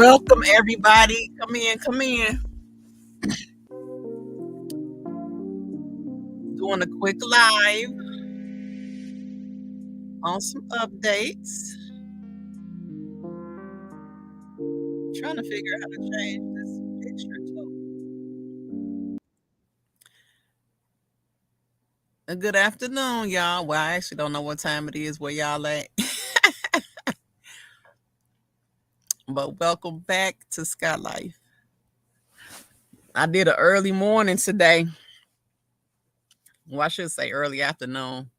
Welcome everybody. Come in, come in. Doing a quick live on some updates. Trying to figure out how to change this picture too. A good afternoon, y'all. Well, I actually don't know what time it is where y'all at. But welcome back to Sky Life. I did an early morning today. Well, I should say early afternoon.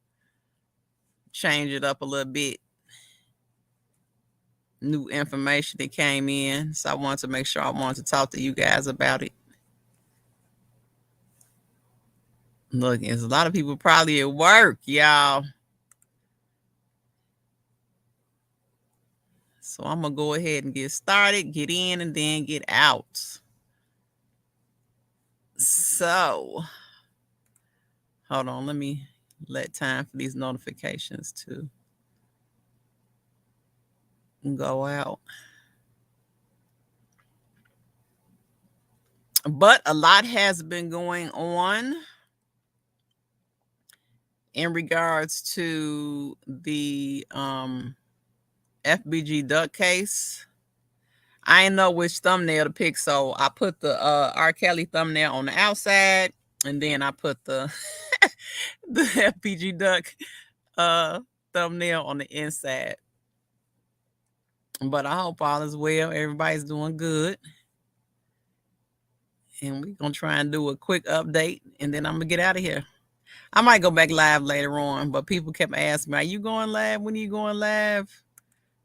Change it up a little bit. New information that came in. So I wanted to make sure I wanted to talk to you guys about it. Look, there's a lot of people probably at work, y'all. So I'm going to go ahead and get started, get in, and then get out. So, hold on. Let me let time for these notifications to go out. But a lot has been going on in regards to the FBG Duck case. I didn't know which thumbnail to pick, so I put the R.Kelly thumbnail on the outside, and then I put the the FBG Duck thumbnail on the inside. But I hope all is well. Everybody's doing good. And we're going to try and do a quick update, and then I'm going to get out of here. I might go back live later on, but people kept asking me, are you going live? When are you going live?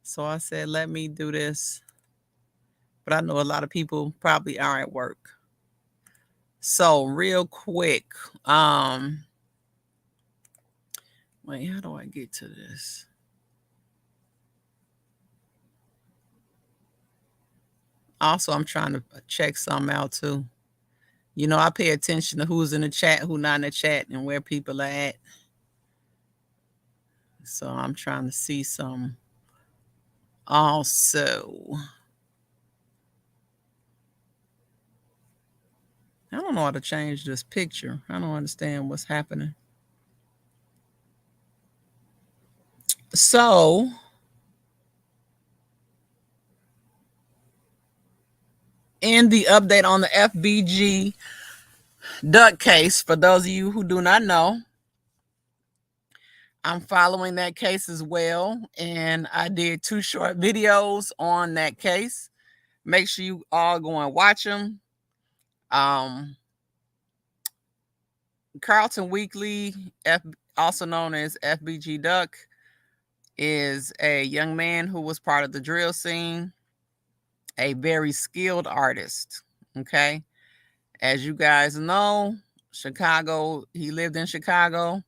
So I said, let me do this. But I know a lot of people probably are at work. So real quick, wait, how do I get to this? Also, I'm trying to check something out too. You know, I pay attention to who's in the chat, who's not in the chat, and where people are at. So I'm trying to see some. Also, I don't know how to change this picture. I don't understand what's happening. So, in the update on the FBG Duck case, for those of you who do not know, I'm following that case as well. And I did 2 short videos on that case. Make sure you all go and watch them. Carlton Weekly, also known as FBG Duck, is a young man who was part of the drill scene, a very skilled artist. Okay. As you guys know, Chicago, he lived in Chicago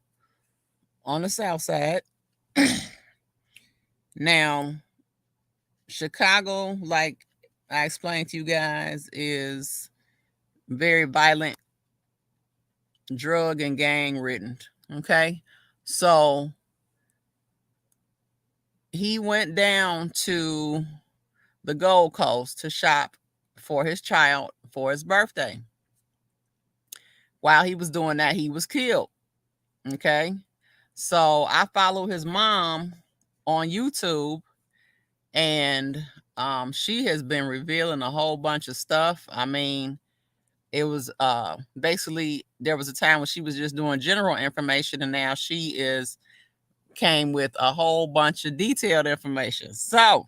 on the South Side. Now, Chicago, like I explained to you guys, is very violent, drug and gang ridden. Okay. So he went down to the Gold Coast to shop for his child for his birthday. While he was doing that, he was killed. Okay. So I follow his mom on YouTube, and she has been revealing a whole bunch of stuff. I mean, it was basically, there was a time when she was just doing general information, and now she came with a whole bunch of detailed information. So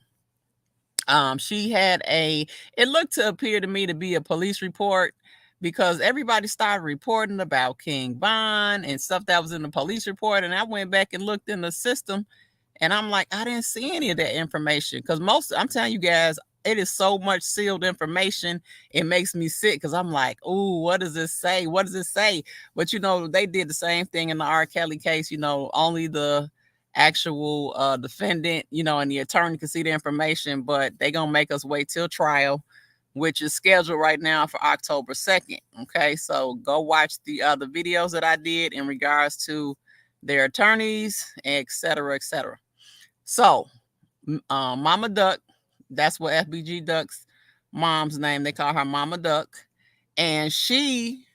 she had it looked to appear to me to be a police report, because everybody started reporting about King Von and stuff that was in the police report. And I went back and looked in the system, and I'm like, I didn't see any of that information, because I'm telling you guys, it is so much sealed information. It makes me sick, because I'm like, ooh, what does this say? What does it say? But, you know, they did the same thing in the R.Kelly case. You know, only the actual defendant, you know, and the attorney can see the information, but they're going to make us wait till trial, which is scheduled right now for October 2nd. Okay, so go watch the other videos that I did in regards to their attorneys, etc., etc. So, Mama Duck, that's what FBG Duck's mom's name. They call her Mama Duck. And she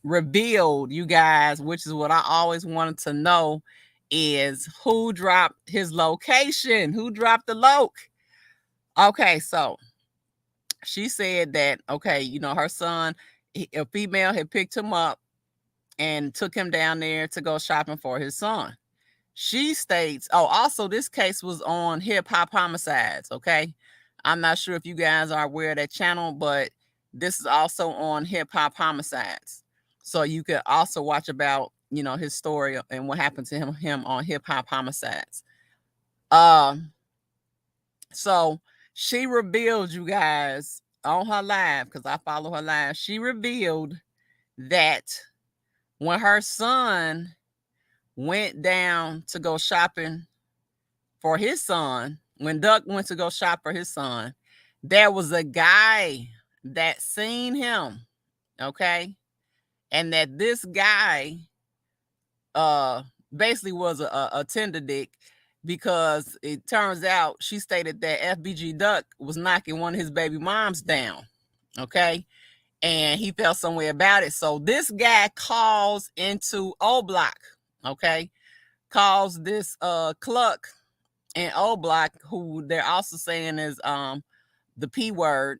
revealed, you guys, which is what I always wanted to know, is who dropped his location, who dropped the loc. Okay, so she said that, okay, her son, a female had picked him up and took him down there to go shopping for his son. She states, also this case was on Hip Hop Homicides, okay? I'm not sure if you guys are aware of that channel, but this is also on Hip Hop Homicides. So you could also watch about, his story and what happened to him on Hip Hop Homicides. So she revealed, you guys, on her live, because I follow her live, she revealed that when her son went down to go shopping for his son, when Duck went to go shop for his son, there was a guy that seen him, okay? And that this guy basically was a tender dick, because it turns out she stated that FBG Duck was knocking one of his baby moms down, okay? And he felt some way about it. So this guy calls into O Block, okay? Calls this Cluck in O Block, who they're also saying is the P word,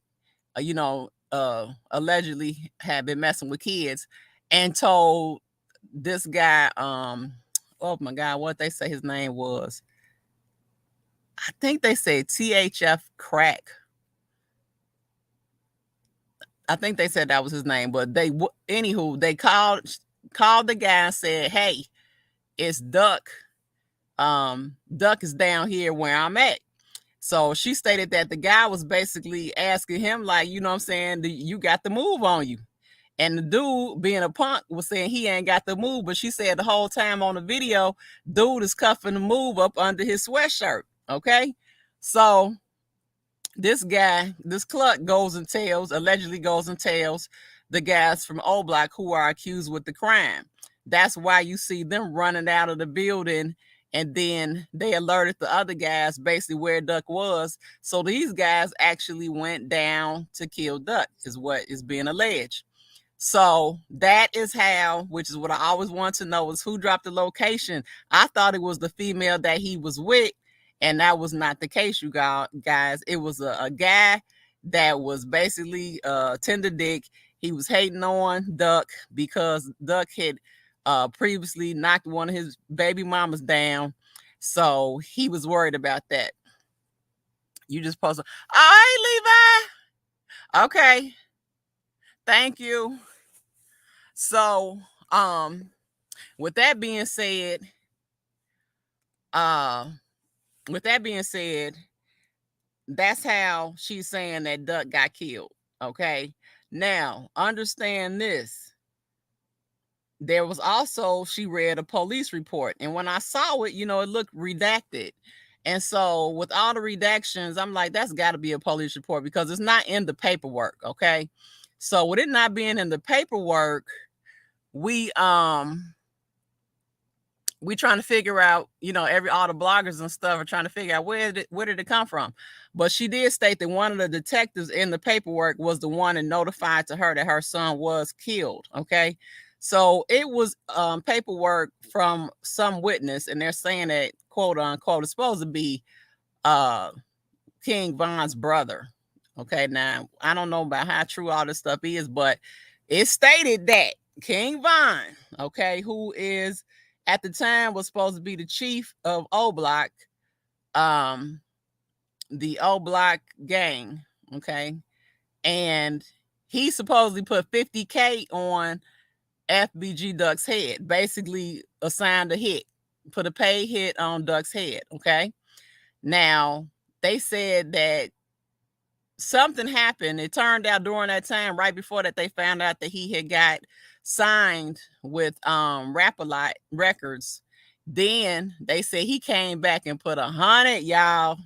allegedly had been messing with kids, and told this guy, oh my God, what they say his name was. I think they said THF Crack. I think they said that was his name, but they called the guy and said, hey, it's Duck. Duck is down here where I'm at. So she stated that the guy was basically asking him, like, you know what I'm saying, you got the move on you. And the dude, being a punk, was saying he ain't got the move. But she said the whole time on the video, dude is cuffing the move up under his sweatshirt. Okay. So this guy, this Cluck, allegedly goes and tells the guys from O Block who are accused with the crime. That's why you see them running out of the building. And then they alerted the other guys basically where Duck was. So these guys actually went down to kill Duck, is what is being alleged. So that is how, which is what I always want to know, is who dropped the location. I thought it was the female that he was with, and that was not the case, you guys. It was a guy that was basically tender dick. He was hating on Duck because Duck had previously knocked one of his baby mamas down. So he was worried about that. You just posted. Oh, hey, Levi. Okay. Thank you. So, with that being said, that's how she's saying that Duck got killed. Okay. Now, understand this. There was also, she read a police report, and when I saw it, it looked redacted. And so with all the redactions, I'm like, that's got to be a police report because it's not in the paperwork. Okay. So with it not being in the paperwork, we trying to figure out, all the bloggers and stuff are trying to figure out where did it come from. But she did state that one of the detectives in the paperwork was the one that notified to her that her son was killed. Okay. So it was paperwork from some witness, and they're saying that, quote unquote, it's supposed to be King Von's brother. Okay. Now, I don't know about how true all this stuff is, but it stated that King Von, okay, who is at the time was supposed to be the chief of O Block, the O Block gang, okay, and he supposedly put $50K on FBG Duck's head, basically assigned a hit, put a paid hit on Duck's head, okay. Now, they said that something happened. It turned out during that time, right before that, they found out that he had got signed with Rap-A-Lot Records. Then they said he came back and put 100, y'all,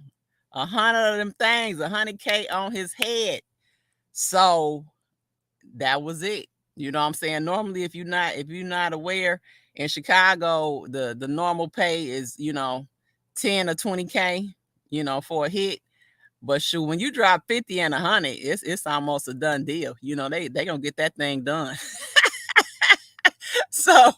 100 of them things, 100K on his head. So that was it. You know what I'm saying? Normally, if you're not aware, in Chicago, the normal pay is 10 or 20K, for a hit. But shoot, when you drop 50 and 100, it's almost a done deal. You know, they gonna get that thing done. So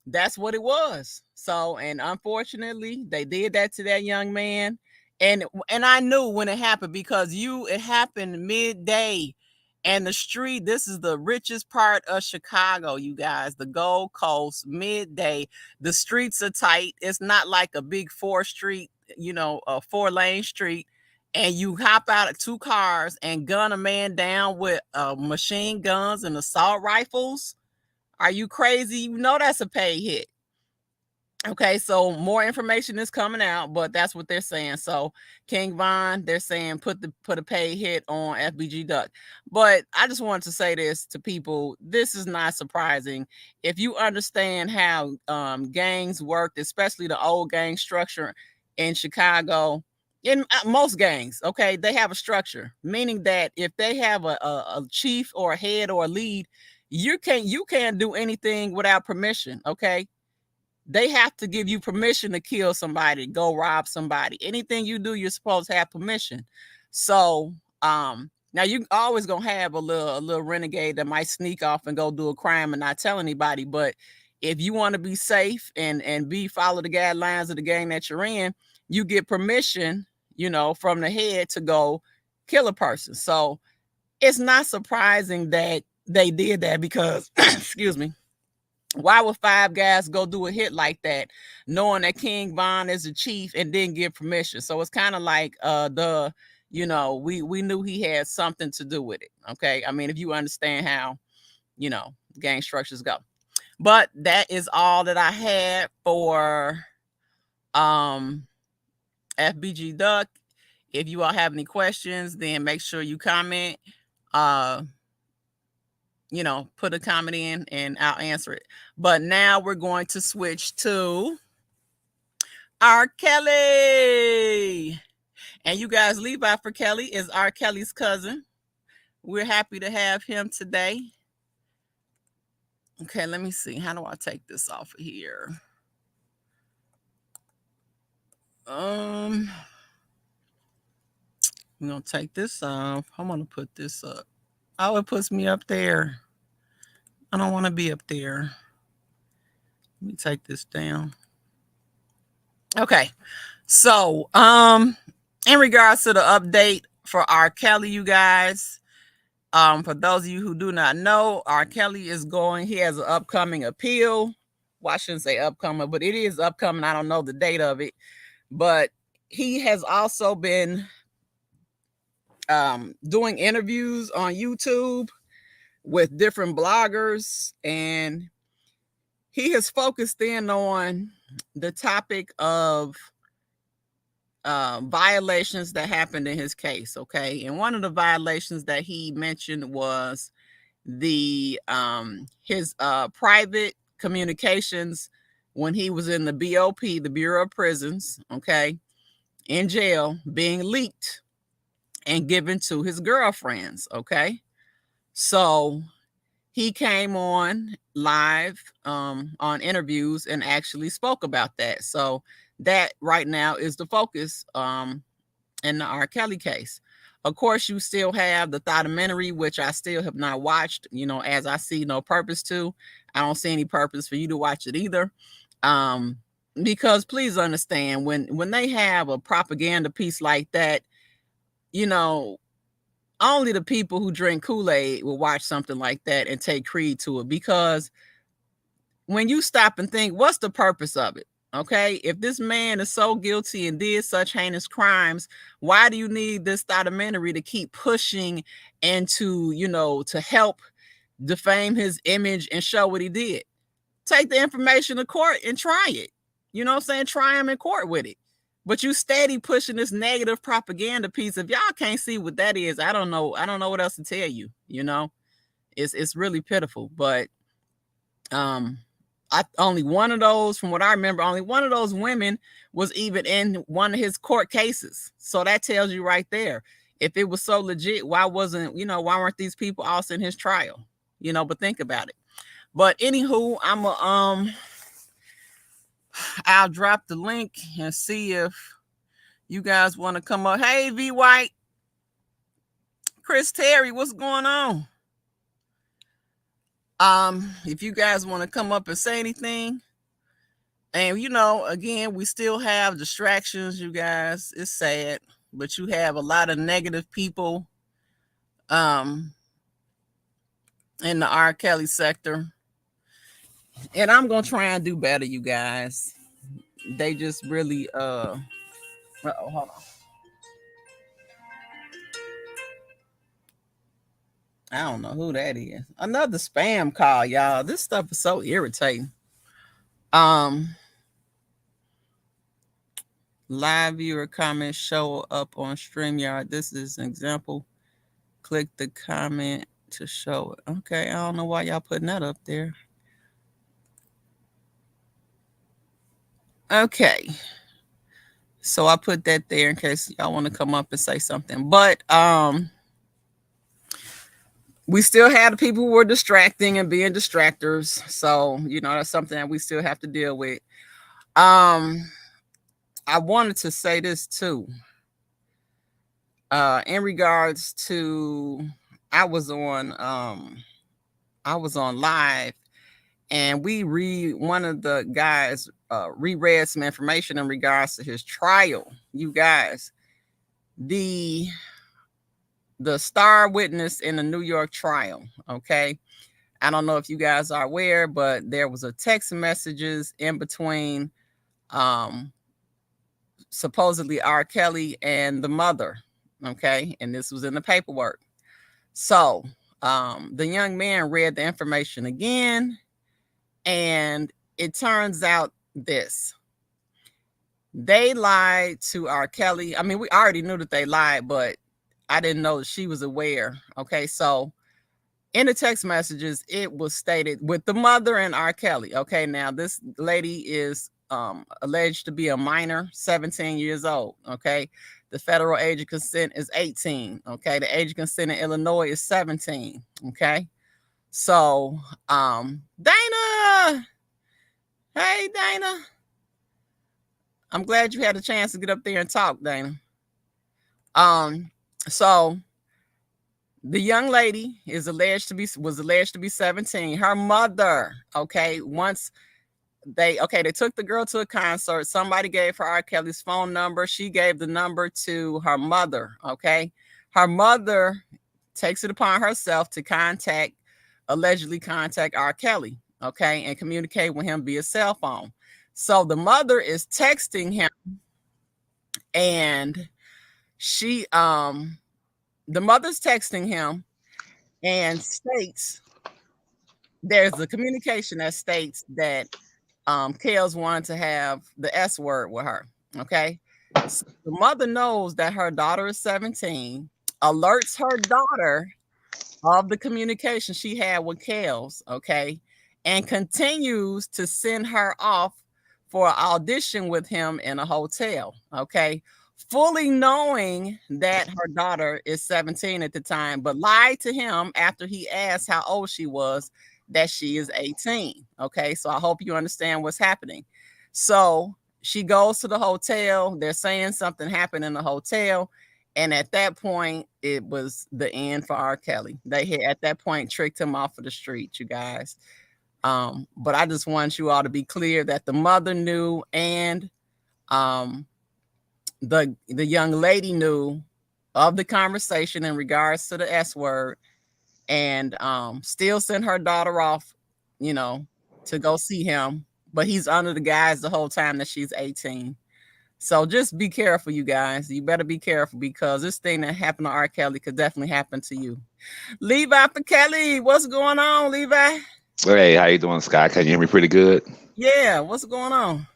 that's what it was. So, and unfortunately, they did that to that young man. And I knew when it happened, because it happened midday. And the street, this is the richest part of Chicago, you guys, the Gold Coast, midday. The streets are tight. It's not like a big 4 street, a 4-lane street. And you hop out of 2 cars and gun a man down with machine guns and assault rifles. Are you crazy? You know that's a pay hit. Okay, so more information is coming out, but that's what they're saying. So King Von, they're saying put a pay hit on FBG Duck. But I just wanted to say this to people. This is not surprising. If you understand how gangs work, especially the old gang structure in Chicago, in most gangs, okay, they have a structure, meaning that if they have a chief or a head or a lead, you can't do anything without permission, okay? They have to give you permission to kill somebody, go rob somebody. Anything you do, you're supposed to have permission. So now you always gonna have a little renegade that might sneak off and go do a crime and not tell anybody. But if you want to be safe and follow the guidelines of the gang that you're in, you get permission, from the head to go kill a person. So it's not surprising that they did that, because excuse me, why would 5 guys go do a hit like that, knowing that King Von is the chief and didn't give permission? So it's kind of like we knew he had something to do with it. Okay, I mean, if you understand how gang structures go. But that is all that I had for FBG Duck. If you all have any questions, then make sure you comment. Put a comment in and I'll answer it. But now we're going to switch to R.Kelly. And you guys, Levi for Kelly is R.Kelly's cousin. We're happy to have him today. Okay, let me see. How do I take this off of here? I'm going to take this off. I'm going to put this up. Oh, it puts me up there. I don't want to be up there. Let me take this down. Okay. So, in regards to the update for R.Kelly, you guys, for those of you who do not know, R.Kelly he has an upcoming appeal. Well, I shouldn't say upcoming, but it is upcoming. I don't know the date of it, but he has also been doing interviews on YouTube with different bloggers, and he has focused in on the topic of violations that happened in his case. Okay, and one of the violations that he mentioned was his private communications when he was in the BOP, the Bureau of Prisons, okay, in jail, being leaked and given to his girlfriends. Okay, so he came on live on interviews and actually spoke about that. So that right now is the focus in the R.Kelly case. Of course, you still have the documentary, which I still have not watched, as I see no purpose to. I don't see any purpose for you to watch it either. Because please understand, when they have a propaganda piece like that, only the people who drink Kool-Aid will watch something like that and take creed to it. Because when you stop and think, what's the purpose of it? Okay, if this man is so guilty and did such heinous crimes, why do you need this documentary to keep pushing and to help defame his image and show what he did? Take the information to court and try it. You know what I'm saying? Try him in court with it. But you steady pushing this negative propaganda piece. If y'all can't see what that is, I don't know what else to tell you. It's really pitiful. But only one of those, from what I remember, only one of those women was even in one of his court cases. So that tells you right there. If it was so legit, why weren't these people also in his trial? But think about it. But anywho, I'll drop the link and see if You guys want to come up? Hey, V White, Chris Terry, what's going on? If you guys want to come up and say anything, and again, we still have distractions, you guys. It's sad, but you have a lot of negative people in the R.Kelly sector. And I'm gonna try and do better, you guys. They just really hold on. I don't know who that is. Another spam call, y'all. This stuff is so irritating. Live viewer comments show up on StreamYard. This is an example. Click the comment to show it. Okay, I don't know why y'all putting that up there. Okay. So I put that there in case y'all want to come up and say something. But we still have the people who were distracting and being distractors. So, that's something that we still have to deal with. I wanted to say this too. In regards to I was on live, and one of the guys reread some information in regards to his trial. You guys, the star witness in the New York trial, okay? I don't know if you guys are aware, but there was a text messages in between supposedly R.Kelly and the mother, okay? And this was in the paperwork. So the young man read the information again, and it turns out this. They lied to R.Kelly. I mean, we already knew that they lied, but I didn't know that she was aware. Okay, so in the text messages, it was stated with the mother and R.Kelly. Okay, now this lady is alleged to be a minor, 17 years old. Okay, the federal age of consent is 18. Okay, the age of consent in Illinois is 17. Okay, so Dana, hey Dana, I'm glad you had a chance to get up there and talk, Dana. So the young lady was alleged to be 17. Her mother, okay, they took the girl to a concert. Somebody gave her R.Kelly's phone number. She gave the number to her mother, okay? Her mother takes it upon herself to allegedly contact R.Kelly, okay, and communicate with him via cell phone. So the mother is texting him, and the mother's texting him and states, there's a communication that states that Kels wanted to have the S word with her. Okay. So the mother knows that her daughter is 17, alerts her daughter of the communication she had with Kels. Okay. And continues to send her off for an audition with him in a hotel. Okay. Fully knowing that her daughter is 17 at the time, but lied to him after he asked how old she was, that she is 18. Okay, so I hope you understand what's happening. So she goes to the hotel. They're saying something happened in the hotel. And at that point, it was the end for R.Kelly. They had at that point tricked him off of the street, you guys. But I just want you all to be clear that the mother knew, and the young lady knew of the conversation in regards to the S word, and still sent her daughter off, to go see him. But he's under the guise the whole time that she's 18. So just be careful, you guys. You better be careful, because this thing that happened to R.Kelly could definitely happen to you. Levi for Kelly, what's going on, Levi? Hey, how you doing, Scott? Can you hear me pretty good? Yeah, what's going on?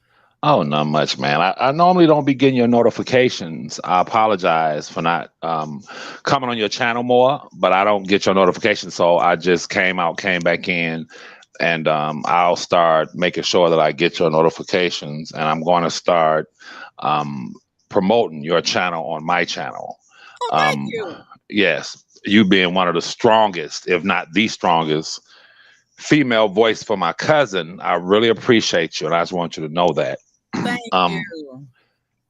Oh, not much, man. I normally don't be getting your notifications. I apologize for not coming on your channel more, but I don't get your notifications, so I just came back in, and I'll start making sure that I get your notifications, and I'm going to start promoting your channel on my channel. Oh, thank you. Yes, you being one of the strongest, if not the strongest, female voice for my cousin. I really appreciate you, and I just want you to know that. Thank um you.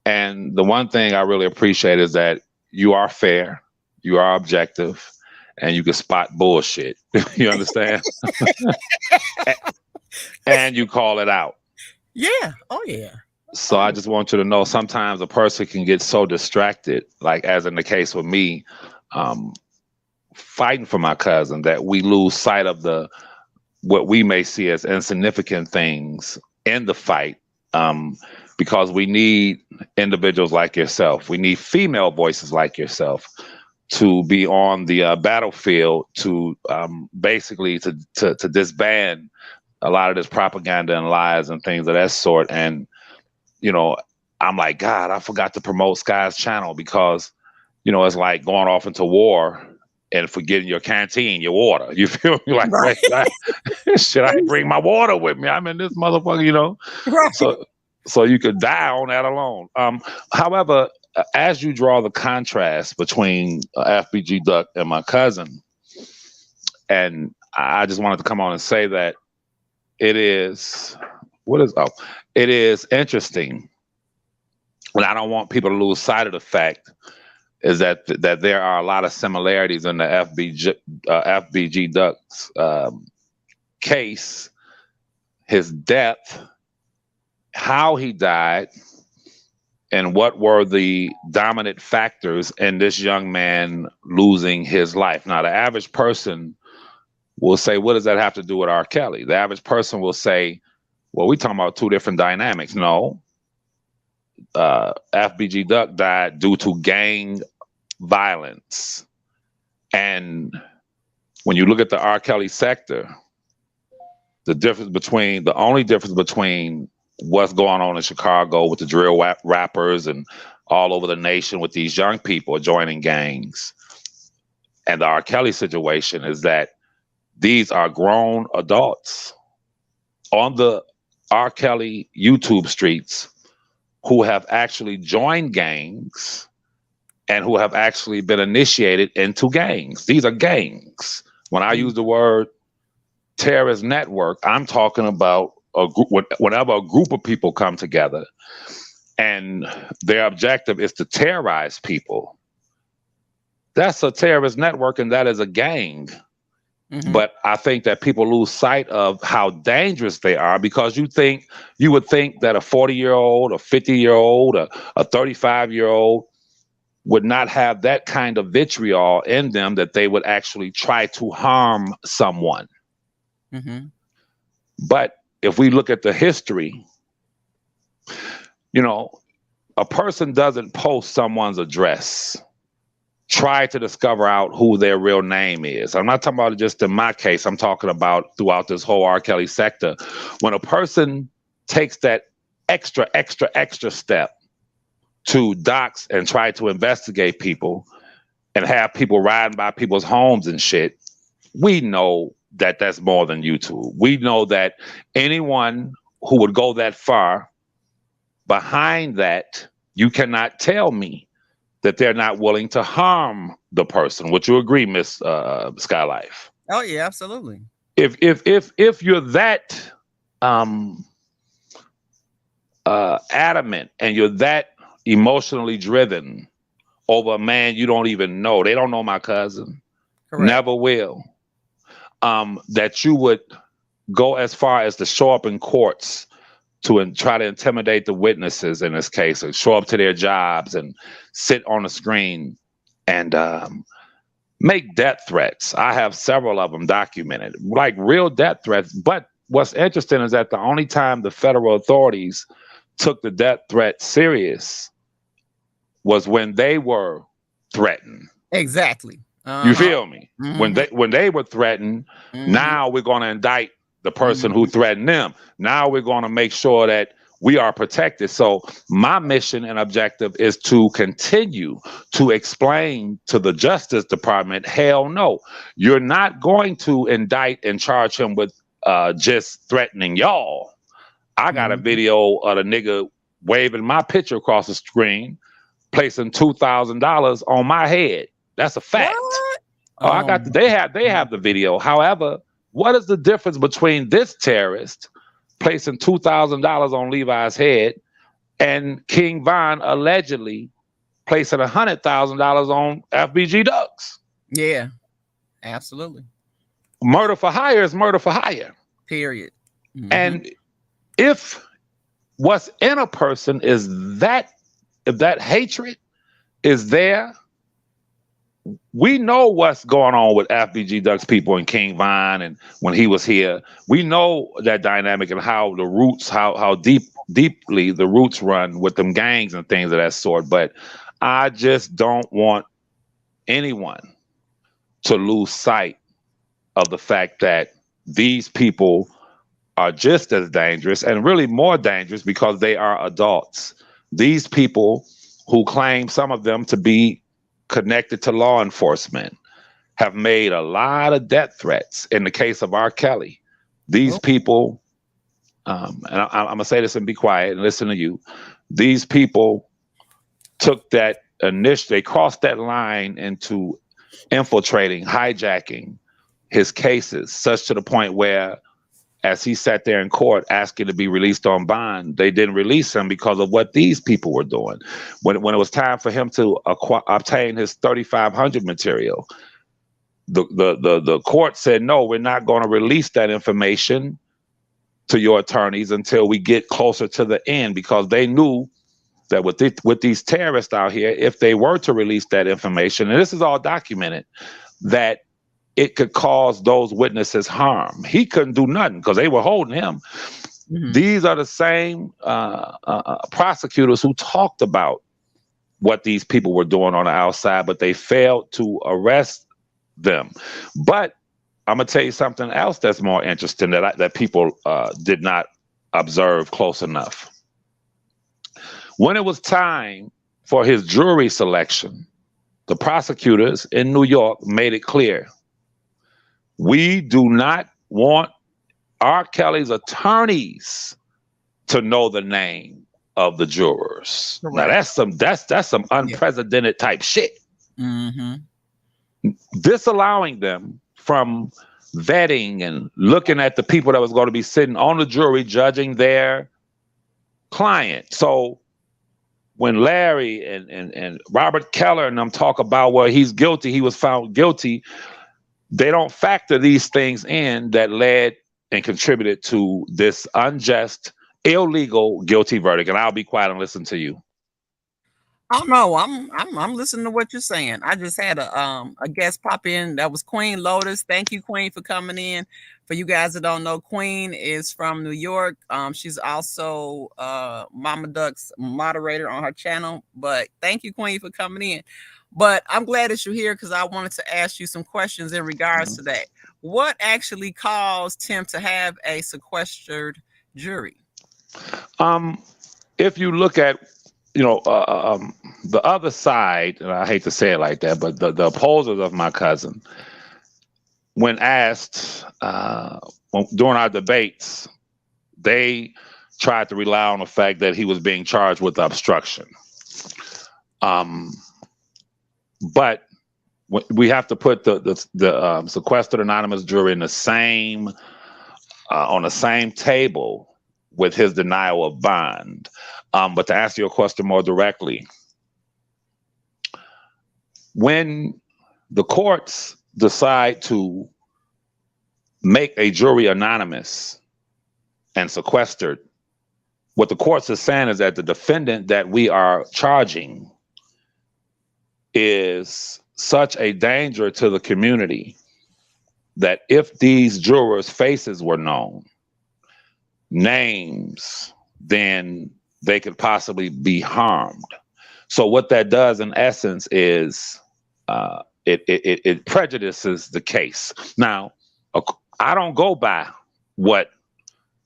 And the one thing I really appreciate is that you are fair, you are objective, and you can spot bullshit. You understand? A- and you call it out. Yeah. Oh yeah. So Oh I yeah. just want you to know sometimes a person can get so distracted, like as in the case with me, um, fighting for my cousin, that we lose sight of the what we may see as insignificant things in the fight, um, because we need individuals like yourself. We need female voices like yourself to be on the battlefield to basically to disband a lot of this propaganda and lies and things of that sort. And you know, I'm like, God, I forgot to promote Sky's channel because, it's like going off into war and forgetting your canteen, your water. You feel me? Like, Right. wait, should I bring my water with me? I'm in this motherfucker. Right. So, so you could die on that alone. However, as you draw the contrast between FBG Duck and my cousin, and I just wanted to come on and say that it is it is interesting, and I don't want people to lose sight of the fact is that there are a lot of similarities in the FBG Duck's case, his death, how he died, and what were the dominant factors in this young man losing his life. Now, the average person will say, what does that have to do with R.Kelly? The average person will say, well, we're talking about two different dynamics. No, FBG Duck died due to gang violence. And when you look at the R.Kelly sector, the only difference between what's going on in Chicago with the drill rappers and all over the nation with these young people joining gangs and the R.Kelly situation is that these are grown adults on the R.Kelly YouTube streets who have actually joined gangs and who have actually been initiated into gangs. These are gangs. When I use the word terrorist network, I'm talking about a group. Whenever a group of people come together and their objective is to terrorize people, that's a terrorist network and that is a gang. Mm-hmm. But I think that people lose sight of how dangerous they are because you would think that a 40-year-old, a 50-year-old, a 35-year-old would not have that kind of vitriol in them that they would actually try to harm someone. Mm-hmm. But if we look at the history, a person doesn't post someone's address, try to discover out who their real name is. I'm not talking about it just in my case. I'm talking about throughout this whole R.Kelly sector. When a person takes that extra step to dox and try to investigate people and have people riding by people's homes and shit, we know that that's more than YouTube. We know that anyone who would go that far behind that, you cannot tell me that they're not willing to harm the person. Would you agree, Miss Skylife? Oh yeah, absolutely. If you're that adamant and you're that emotionally driven over a man you don't even know, they don't know my cousin, Correct. never will, that you would go as far as to show up in courts to try to intimidate the witnesses in this case, or show up to their jobs and sit on the screen and make death threats. I have several of them documented, like real death threats. But what's interesting is that the only time the federal authorities took the death threat serious was when they were threatened. Exactly. You Uh-huh. feel me? Mm-hmm. When they were threatened, Mm-hmm. now we're going to indict the person Mm-hmm. who threatened them. Now we're going to make sure that we are protected. So my mission and objective is to continue to explain to the Justice Department, hell no, you're not going to indict and charge him with just threatening y'all. I got a Mm-hmm. video of the nigga waving my picture across the screen, placing $2,000 on my head. That's a fact. What? Oh, I got they have the video. However, what is the difference between this terrorist placing $2,000 on Levi's head and King Von allegedly placing $100,000 on FBG Ducks. Yeah, absolutely. Murder for hire is murder for hire. Period. And if what's in a person is that, if that hatred is there, we know what's going on with FBG Ducks people and King Von, and when he was here, we know that dynamic and how the roots, how deeply the roots run with them gangs and things of that sort. But I just don't want anyone to lose sight of the fact that these people are just as dangerous and really more dangerous because they are adults. These people who claim, some of them, to be connected to law enforcement have made a lot of death threats. In the case of R.Kelly, these people, and I'm going to say this and be quiet and listen to you. These people took that they crossed that line into infiltrating, hijacking his cases, such to the point where, as he sat there in court asking to be released on bond, they didn't release him because of what these people were doing. When it was time for him to obtain his 3500 material, the court said, no, we're not going to release that information to your attorneys until we get closer to the end, because they knew that with these terrorists out here, if they were to release that information, and this is all documented, that it could cause those witnesses harm. He couldn't do nothing because they were holding him. These are the same prosecutors who talked about what these people were doing on the outside, but they failed to arrest them. But I'm gonna tell you something else that's more interesting that people did not observe close enough. When it was time for his jury selection, the prosecutors in New York made it clear, we do not want R.Kelly's attorneys to know the name of the jurors. Now that's some unprecedented type shit. Disallowing them from vetting and looking at the people that was going to be sitting on the jury judging their client. So when Larry and Robert Keller and them talk about, well, he's guilty, he was found guilty, they don't factor these things in that led and contributed to this unjust, illegal, guilty verdict. And I'll be quiet and listen to you. Oh no, I'm listening to what you're saying. I just had a guest pop in. That was Queen Lotus. Thank you, Queen, for coming in. For you guys that don't know, Queen is from New York. She's also Mama Duck's moderator on her channel. But thank you, Queen, for coming in. But I'm glad that you're here because I wanted to ask you some questions in regards to that. What actually caused him to have a sequestered jury? If you look at, the other side, and I hate to say it like that, but the opposers of my cousin, when asked during our debates, they tried to rely on the fact that he was being charged with obstruction. But we have to put the sequestered anonymous jury in the same on the same table with his denial of bond. But to answer your question more directly, when the courts decide to make a jury anonymous and sequestered, what the courts are saying is that the defendant that we are charging is such a danger to the community that if these jurors' faces were known, names, then they could possibly be harmed. So what that does in essence is it prejudices the case. Now, I don't go by what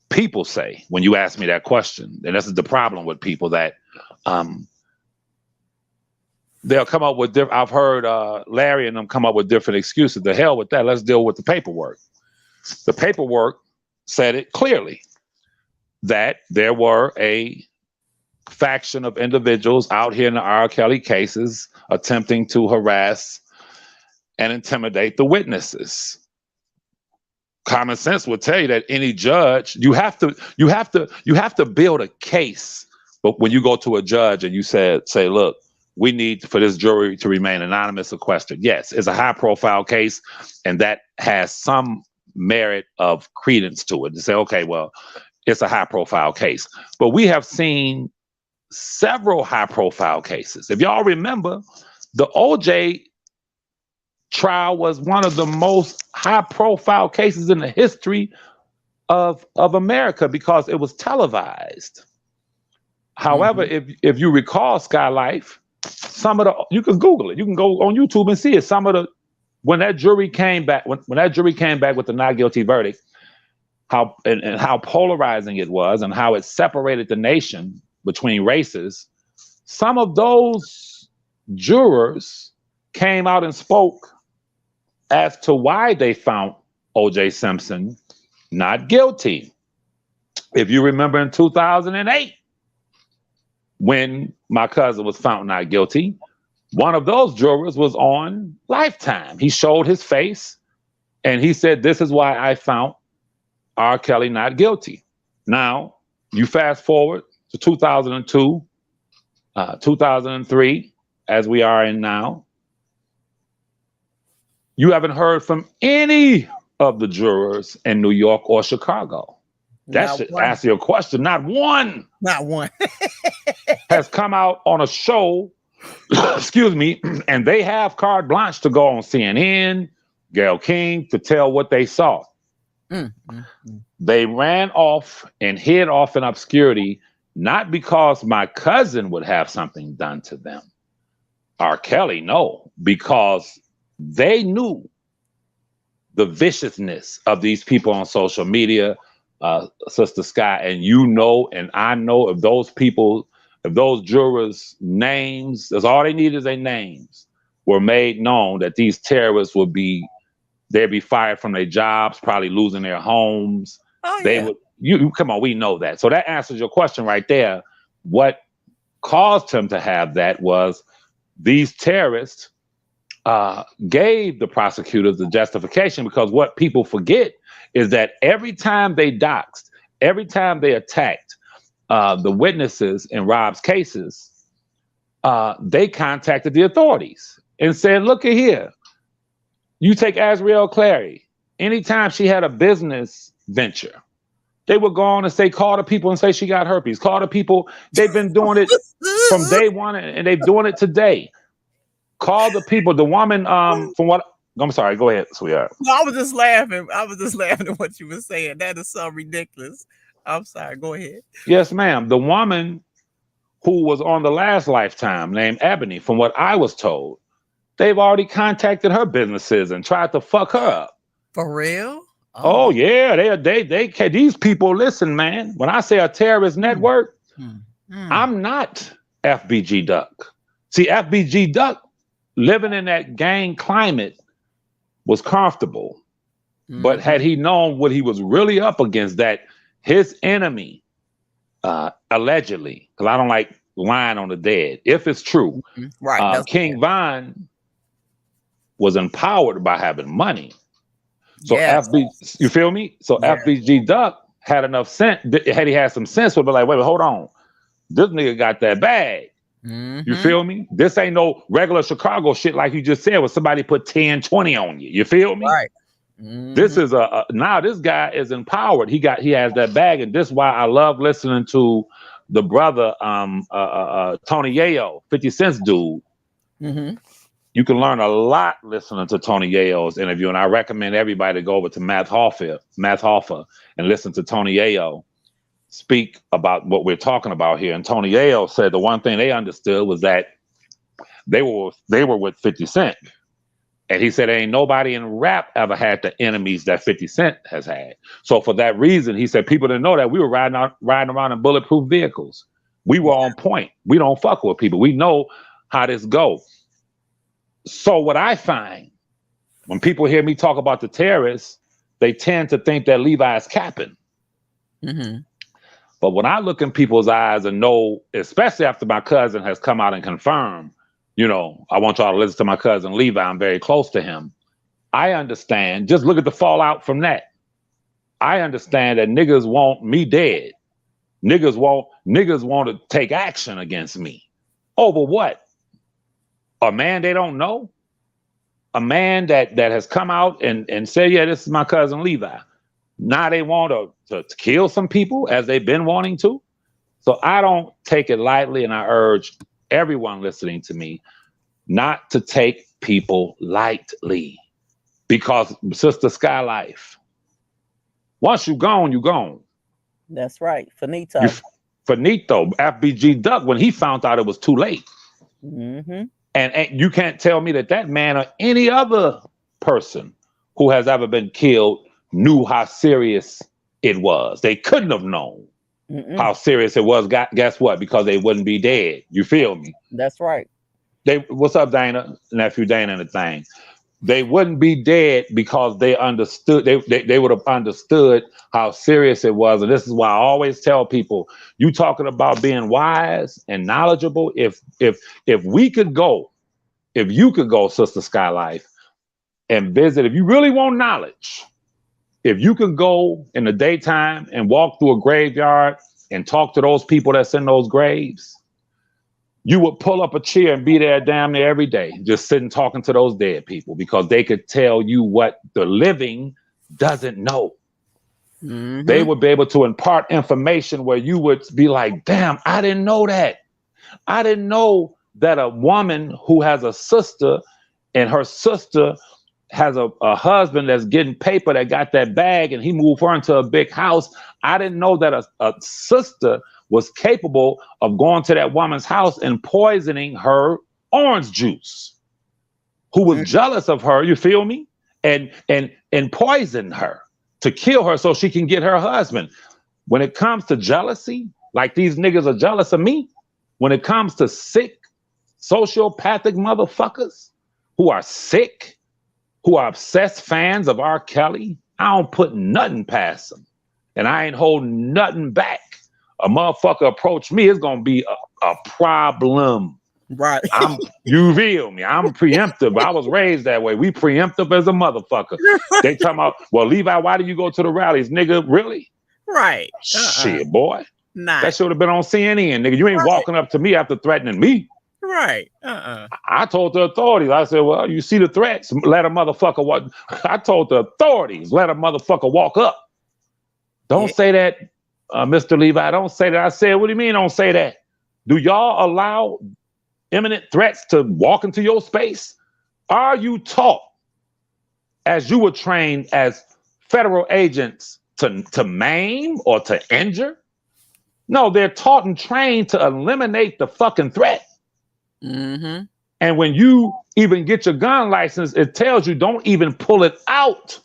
people say when you ask me that question. And this is the problem with people, that they'll come up with different. I've heard Larry and them come up with different excuses. The hell with that. Let's deal with the paperwork. The paperwork said it clearly that there were a faction of individuals out here in the R.Kelly cases attempting to harass and intimidate the witnesses. Common sense would tell you that any judge, you have to build a case But when you go to a judge and you say, look, we need for this jury to remain anonymous, sequestered. Yes, it's a high profile case, and that has some merit of credence to it. To say, okay, well, it's a high profile case. But we have seen several high profile cases. If y'all remember, the OJ trial was one of the most high profile cases in the history of America because it was televised. However, if you recall Sky Life, you can Google it. You can go on YouTube and see it. When that jury came back, when that jury came back with the not guilty verdict, how polarizing it was and how it separated the nation between races. Some of those jurors came out and spoke as to why they found O.J. Simpson not guilty. If you remember in 2008, when my cousin was found not guilty, one of those jurors was on Lifetime. He showed his face and he said, this is why I found R.Kelly not guilty. Now, you fast forward to 2002, 2003, as we are in now. You haven't heard from any of the jurors in New York or Chicago. That should answer your question. Not one. Not one. has come out on a show, excuse me, and they have carte blanche to go on CNN, Gayle King, to tell what they saw. They ran off and hid off in obscurity, not because my cousin would have something done to them. R.Kelly, no, because they knew the viciousness of these people on social media, Sister Sky, and you know, and I know if those people, if those jurors' names, that's all they need is their names, were made known, that these terrorists would be, they'd be fired from their jobs, probably losing their homes. Oh, they yeah. would, you come on, we know that. So that answers your question right there. What caused him to have that was these terrorists gave the prosecutors the justification, because what people forget is that every time they doxed, every time they attacked the witnesses in Rob's cases, they contacted the authorities and said, look at here, you take Azriel Clary, anytime she had a business venture, they would go on and say, call the people and say she got herpes. Call the people. They've been doing it from day one, and they're doing it today. Call the people. The woman, from what, I'm sorry, go ahead, sweetheart. No, I was just laughing. I was just laughing at what you were saying. That is so ridiculous. I'm sorry. Go ahead. Yes, ma'am. The woman who was on the last Lifetime, named Ebony, from what I was told, they've already contacted her businesses and tried to fuck her up. For real? Oh yeah, they these people, listen, man. When I say a terrorist network, I'm not FBG Duck. See, FBG Duck, living in that gang climate, was comfortable. But had he known what he was really up against, that his enemy, allegedly, because I don't like lying on the dead, if it's true, right? King Von was empowered by having money. So you feel me? So FBG Duck had enough sense. Had he had some sense, would be like, wait, hold on, this nigga got that bag. You feel me? This ain't no regular Chicago shit like you just said, where somebody put 10, 20 on you. You feel me? Right. This is now this guy is empowered. He has that bag, and this is why I love listening to the brother Tony Yayo, 50 Cent's dude. You can learn a lot listening to Tony Yayo's interview, and I recommend everybody to go over to Matt Hoffa, and listen to Tony Yayo speak about what we're talking about here. And Tony Yayo said the one thing they understood was that they were with 50 Cent. And he said ain't nobody in rap ever had the enemies that 50 Cent has had. So for that reason, he said people didn't know that we were riding around in bulletproof vehicles. We were on point. We don't fuck with people. We know how this goes. So what I find, when people hear me talk about the terrorists, they tend to think that Levi's capping. But when I look in people's eyes and know, especially after my cousin has come out and confirmed, you know, I want y'all to listen to my cousin Levi, I'm very close to him. I understand, just look at the fallout from that. I understand that niggas want me dead. Niggas want to take action against me. Over what? A man they don't know? A man that has come out and said, yeah, this is my cousin Levi. Now they want to kill some people as they've been wanting to. So I don't take it lightly, and I urge everyone listening to me not to take people lightly. Because Sister Sky Life, once you gone, you gone. That's right. Finito. Finito. FBG Duck, when he found out it was too late. Mm-hmm. And you can't tell me that man or any other person who has ever been killed knew how serious it was. They couldn't have known how serious it was. Guess what? Because they wouldn't be dead. You feel me? That's right. What's up, Dana? Nephew Dana and the thing. They wouldn't be dead because they understood. They would have understood how serious it was. And this is why I always tell people, you talking about being wise and knowledgeable. If we could go, if you could go, Sister Sky Life, and visit, if you really want knowledge, if you could go in the daytime and walk through a graveyard and talk to those people that's in those graves, you would pull up a chair and be there damn near every day, just sitting talking to those dead people, because they could tell you what the living doesn't know. Mm-hmm. They would be able to impart information where you would be like, damn, I didn't know that. I didn't know that a woman who has a sister and her sister has a husband that's getting paper that got that bag and he moved her into a big house. I didn't know that a sister was capable of going to that woman's house and poisoning her orange juice, who was jealous of her, you feel me? And poisoned her to kill her so she can get her husband. When it comes to jealousy, like these niggas are jealous of me, when it comes to sick, sociopathic motherfuckers who are sick, who are obsessed fans of R.Kelly, I don't put nothing past them. And I ain't holding nothing back. A motherfucker approach me, it's gonna be a problem. Right. You feel me? I'm preemptive. I was raised that way. We preemptive as a motherfucker. They talking about, well, Levi, why do you go to the rallies? Nigga, really? Right. Shit, boy. Nah. That should have been on CNN, nigga. You ain't walking up to me after threatening me. Right. I told the authorities, I said, well, you see the threats, let a motherfucker walk. I told the authorities, let a motherfucker walk up. Don't say that, Mr. Levi. Don't say that. I said, what do you mean don't say that? Do y'all allow imminent threats to walk into your space? Are you taught, as you were trained as federal agents, to maim or to injure? No, they're taught and trained to eliminate the fucking threat. Mm-hmm. And when you even get your gun license, it tells you don't even pull it out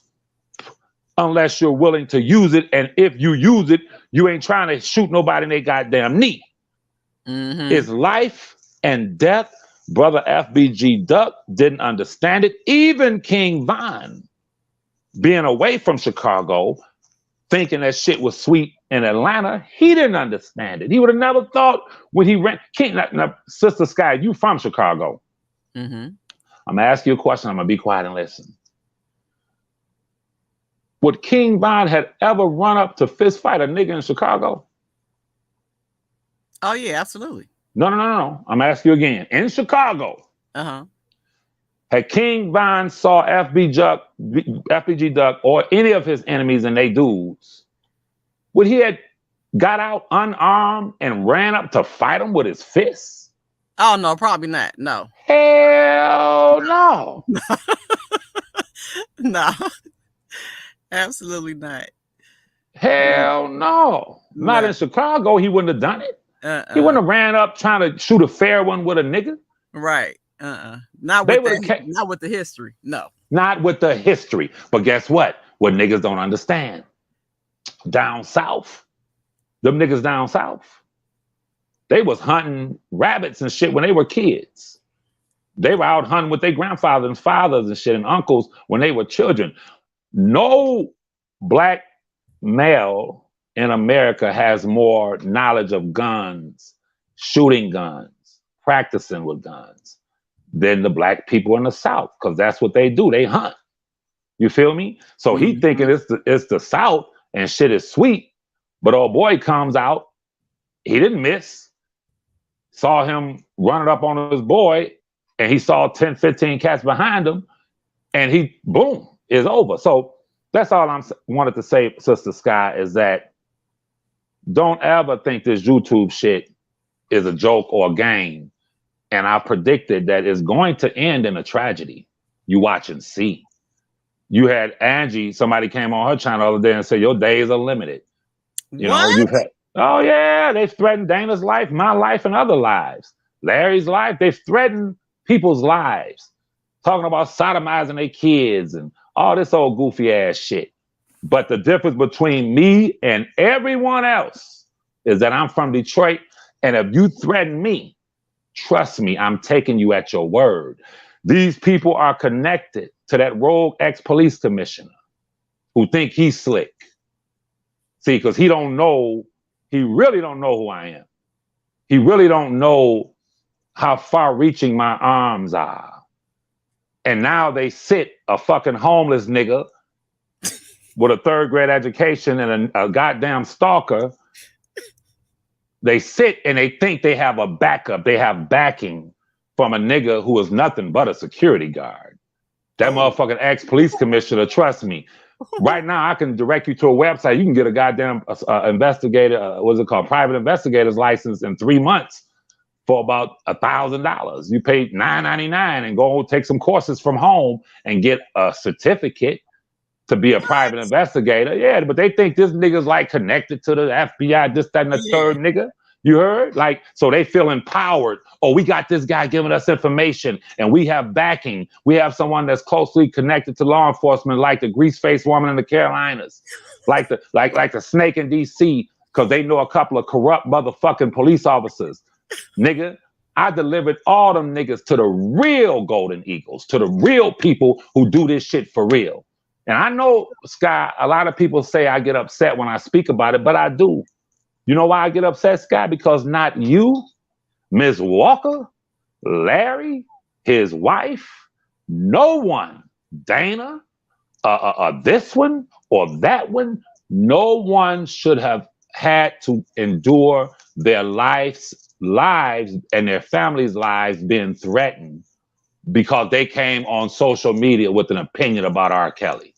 unless you're willing to use it. And if you use it, you ain't trying to shoot nobody in their goddamn knee. Mm-hmm. It's life and death. Brother FBG Duck didn't understand it. Even King Von, being away from Chicago, thinking that shit was sweet in Atlanta, he didn't understand it. He would have never thought when he ran. Sister Sky, you from Chicago. Mm-hmm. I'm gonna ask you a question. I'm gonna be quiet and listen. Would King Von had ever run up to fist fight a nigga in Chicago? Oh yeah, absolutely. No. I'm gonna ask you again. In Chicago, had King Von saw FBG Duck or any of his enemies and they dudes, would he have got out unarmed and ran up to fight him with his fists? Oh no, probably not. No. Hell no. No. Absolutely not. Hell no. Not in Chicago, he wouldn't have done it. He wouldn't have ran up trying to shoot a fair one with a nigga. Right. Not with the history. No. Not with the history. But guess what? What niggas don't understand. Down south. Them niggas down south. They was hunting rabbits and shit when they were kids. They were out hunting with their grandfathers and fathers and shit and uncles when they were children. No black male in America has more knowledge of guns, shooting guns, practicing with guns than the black people in the South, because that's what they do. They hunt. You feel me? So he thinking it's the South and shit is sweet, but old boy comes out He didn't miss. Saw him running up on his boy, and he saw 10, 15 cats behind him, and he, boom, is over. So that's all I wanted to say, Sister Sky, is that don't ever think this YouTube shit is a joke or a game. And I predicted that it's going to end in a tragedy. You watch and see. You had Angie, somebody came on her channel the other day and said, your days are limited. You know, you've had, oh yeah, they've threatened Dana's life, my life, and other lives. Larry's life, they've threatened people's lives. Talking about sodomizing their kids and all this old goofy ass shit. But the difference between me and everyone else is that I'm from Detroit. And if you threaten me, trust me, I'm taking you at your word. These people are connected to that rogue ex-police commissioner who think he's slick. See, because he really don't know who I am. He really don't know how far-reaching my arms are. And now they sit a fucking homeless nigga with a third-grade education and a goddamn stalker. They sit and they think they have a backup. They have backing from a nigga who is nothing but a security guard. That motherfucking ex-police commissioner, trust me. Right now, I can direct you to a website. You can get a goddamn investigator, what's it called? Private investigator's license in 3 months for about $1,000. You pay $9.99 and go take some courses from home and get a certificate to be a private investigator. Yeah, but they think this nigga's like connected to the FBI, this, that, and the third nigga. You heard? Like, so they feel empowered. Oh, we got this guy giving us information and we have backing. We have someone that's closely connected to law enforcement, like the grease-faced woman in the Carolinas, like the snake in DC, because they know a couple of corrupt motherfucking police officers. Nigga, I delivered all them niggas to the real Golden Eagles, to the real people who do this shit for real. And I know, Sky, a lot of people say I get upset when I speak about it, but I do. You know why I get upset, Sky? Because not you, Ms. Walker, Larry, his wife, no one, Dana, this one or that one, no one should have had to endure their lives and their families' lives being threatened because they came on social media with an opinion about R.Kelly.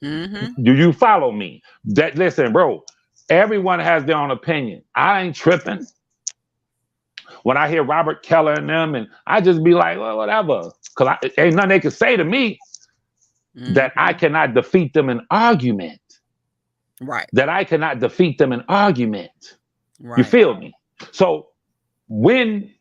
Mm-hmm. Do you follow me? Listen, bro, everyone has their own opinion. I ain't tripping. When I hear Robert Keller and them, and I just be like, well, whatever. Because ain't nothing they can say to me that I cannot defeat them in argument. Right. That I cannot defeat them in argument. Right. You feel me? So when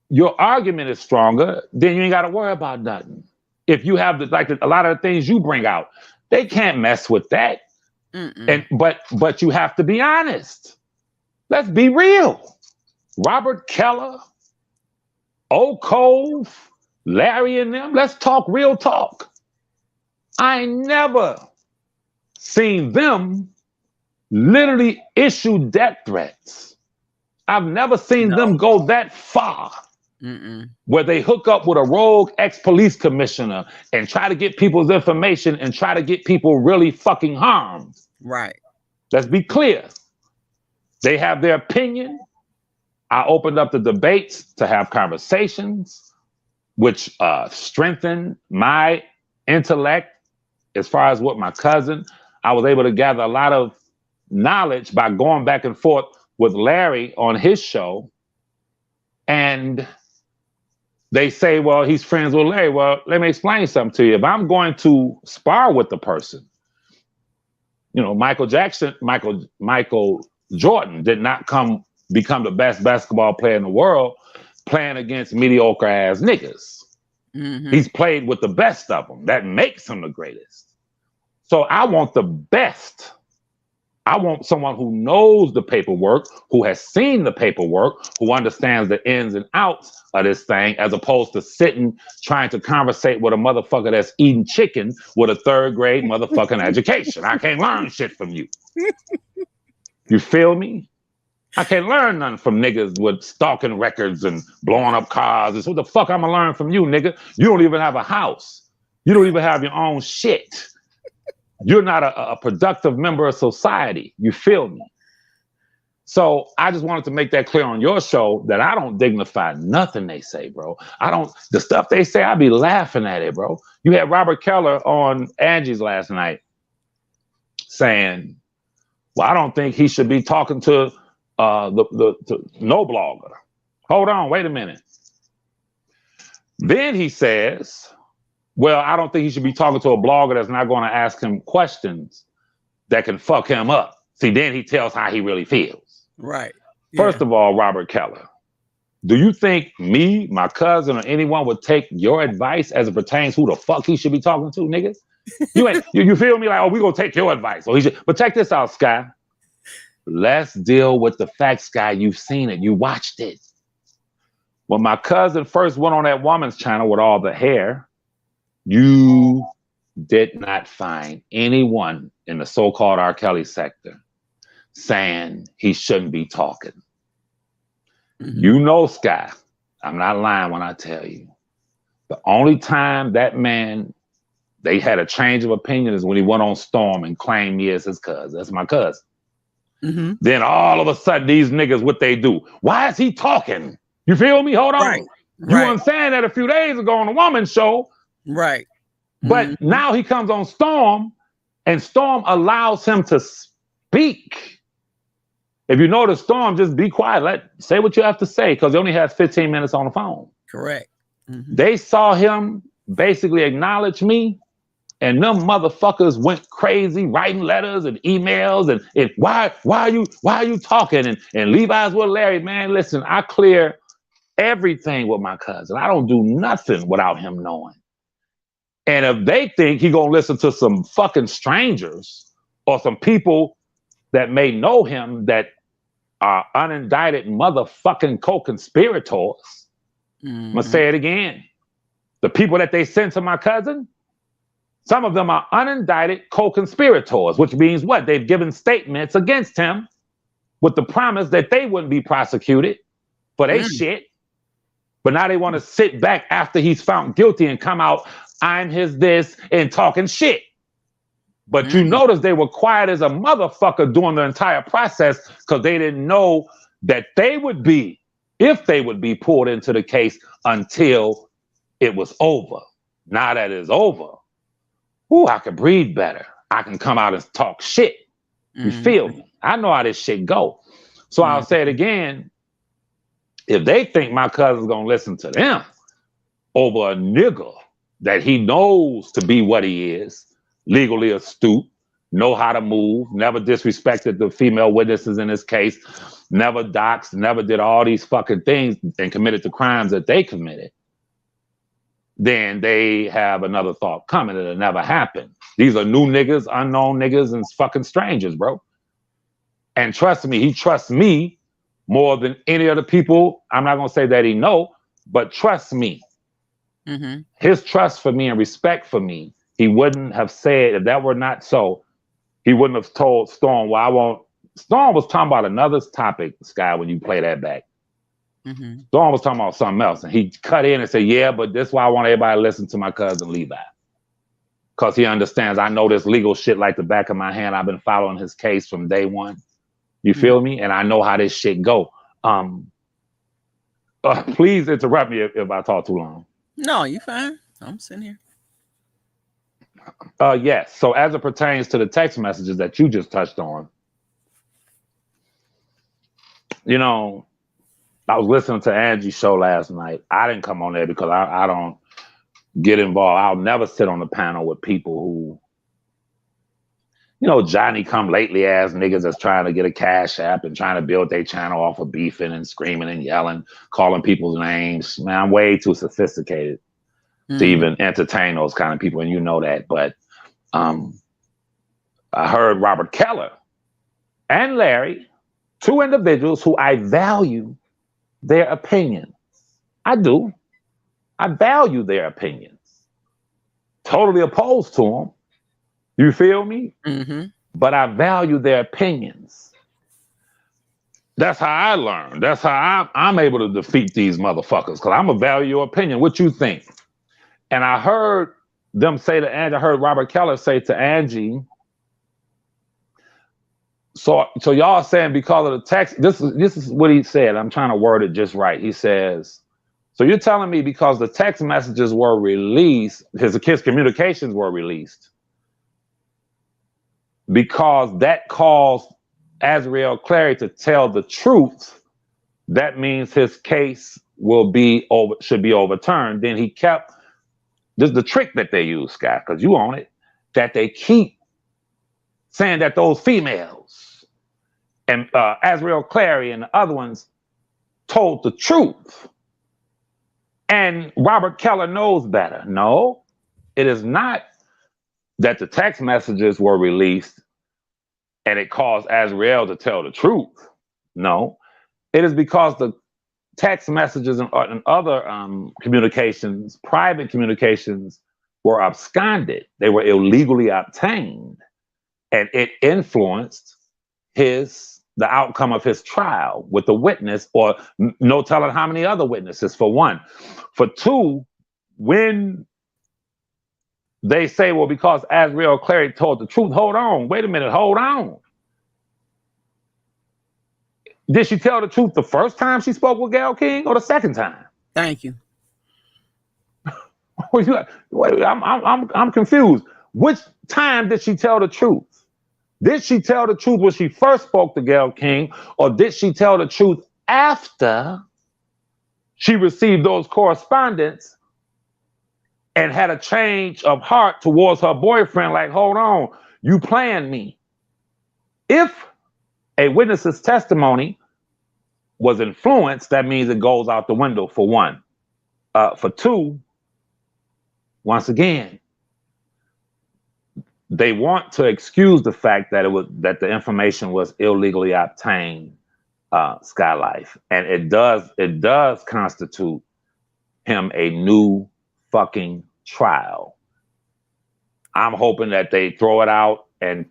your argument is stronger, then you ain't got to worry about nothing. If you have a lot of the things you bring out, they can't mess with that. And but you have to be honest. Let's be real. Robert Keller, Oak Cove, Larry and them, let's talk real talk. I ain't never seen them literally issue death threats. I've never seen them go that far. Where they hook up with a rogue ex-police commissioner and try to get people's information and try to get people really fucking harmed. Right. Let's be clear. They have their opinion. I opened up the debates to have conversations which strengthen my intellect as far as what my cousin. I was able to gather a lot of knowledge by going back and forth with Larry on his show. And they say, well, he's friends with Larry. Well, let me explain something to you. If I'm going to spar with the person, you know, Michael Jordan did not become the best basketball player in the world playing against mediocre ass niggas. He's played with the best of them. That makes him the greatest. So I want the best. I want someone who knows the paperwork, who has seen the paperwork, who understands the ins and outs of this thing, as opposed to sitting trying to conversate with a motherfucker that's eating chicken with a third grade motherfucking education. I can't learn shit from you. You feel me? I can't learn nothing from niggas with stalking records and blowing up cars. It's what the fuck I'm gonna learn from you, nigga? You don't even have a house. You don't even have your own shit. You're not a productive member of society. You feel me? So I just wanted to make that clear on your show that I don't dignify nothing they say, bro. I don't, the stuff they say, I be laughing at it, bro. You had Robert Keller on Angie's last night saying, well, I don't think he should be talking to no blogger. Hold on, wait a minute. Then he says, well, I don't think he should be talking to a blogger that's not going to ask him questions that can fuck him up. See, then he tells how he really feels. Right. First of all, Robert Keller, do you think me, my cousin, or anyone would take your advice as it pertains who the fuck he should be talking to, nigga? You feel me? Like, oh, we gonna take your advice. Or he should, but check this out, Sky. Let's deal with the facts, Sky. You've seen it. You watched it. When my cousin first went on that woman's channel with all the hair, you did not find anyone in the so-called R.Kelly sector saying he shouldn't be talking. Mm-hmm. You know, Sky, I'm not lying when I tell you, the only time that man, they had a change of opinion is when he went on Storm and claimed me as his cousin. That's my cousin. Mm-hmm. Then all of a sudden, these niggas, what they do? Why is he talking? You feel me? Hold on. Right. You weren't saying that a few days ago on the woman's show. Right. But now he comes on Storm, and Storm allows him to speak. If you notice, Storm, just be quiet. Say what you have to say, because he only has 15 minutes on the phone. Correct. Mm-hmm. They saw him basically acknowledge me, and them motherfuckers went crazy writing letters and emails and why are you talking? And Levi's with Larry, man, listen, I clear everything with my cousin. I don't do nothing without him knowing. And if they think he gonna listen to some fucking strangers or some people that may know him that are unindicted motherfucking co-conspirators, I'm gonna say it again. The people that they sent to my cousin, some of them are unindicted co-conspirators, which means what? They've given statements against him with the promise that they wouldn't be prosecuted for their shit. But now they want to sit back after he's found guilty and come out, I'm his this, and talking shit. But you notice they were quiet as a motherfucker during the entire process because they didn't know that they would be, if they would be pulled into the case until it was over. Now that it's over, I can breathe better. I can come out and talk shit. You feel me? I know how this shit go. So I'll say it again. If they think my cousin's gonna listen to them over a nigga that he knows to be what he is, legally astute, know how to move, never disrespected the female witnesses in this case, never doxed, never did all these fucking things and committed the crimes that they committed, then they have another thought coming. It'll never happen. These are new niggas, unknown niggas, and fucking strangers, bro. And trust me, he trusts me more than any other people. I'm not gonna say that he know, but trust me. His trust for me and respect for me, he wouldn't have said, if that were not so, he wouldn't have told Storm, well, I won't. Storm was talking about another topic, Sky, when you play that back. Storm was talking about something else, and he cut in and said, yeah, but this is why I want everybody to listen to my cousin Levi. Because he understands I know this legal shit like the back of my hand. I've been following his case from day one. You feel me? And I know how this shit go. Please interrupt me if I talk too long. No, you fine. I'm sitting here. Yes. So as it pertains to the text messages that you just touched on, you know, I was listening to Angie's show last night. I didn't come on there because I don't get involved. I'll never sit on the panel with people who, you know, Johnny come lately ass niggas that's trying to get a cash app and trying to build their channel off of beefing and screaming and yelling, calling people's names. Man, I'm way too sophisticated to even entertain those kind of people, and you know that. But I heard Robert Keller and Larry, two individuals who I value their opinions. I do. I value their opinions. Totally opposed to them. You feel me? But I value their opinions. That's how I learn. That's how I'm able to defeat these motherfuckers, because I'm going to value your opinion. What you think? And I heard them say to Angie, I heard Robert Keller say to Angie, So y'all saying because of the text, this is what he said. I'm trying to word it just right. He says, so you're telling me because the text messages were released, his communications were released, because that caused R.Kelly to tell the truth, that means his case should be overturned. Then he kept this is the trick that they use, Scott, because you own it, that they keep saying that those females and R.Kelly and the other ones told the truth. And Robert Keller knows better. No, it is not that the text messages were released and it caused Azrael to tell the truth. No, it is because the text messages and other communications, private communications, were absconded. They were illegally obtained, and it influenced the outcome of his trial with the witness, or no telling how many other witnesses, for one. For two, when they say, well, because R.Kelly told the truth, hold on, wait a minute, hold on. Did she tell the truth the first time she spoke with Gayle King or the second time? Thank you. I'm confused. Which time did she tell the truth? Did she tell the truth when she first spoke to Gayle King, or did she tell the truth after she received those correspondence and had a change of heart towards her boyfriend? Like, hold on, you playing me. If a witness's testimony was influenced, that means it goes out the window, for one. For two, once again, they want to excuse the fact that that the information was illegally obtained, Skylife, and it does constitute him a new fucking trial. I'm hoping that they throw it out and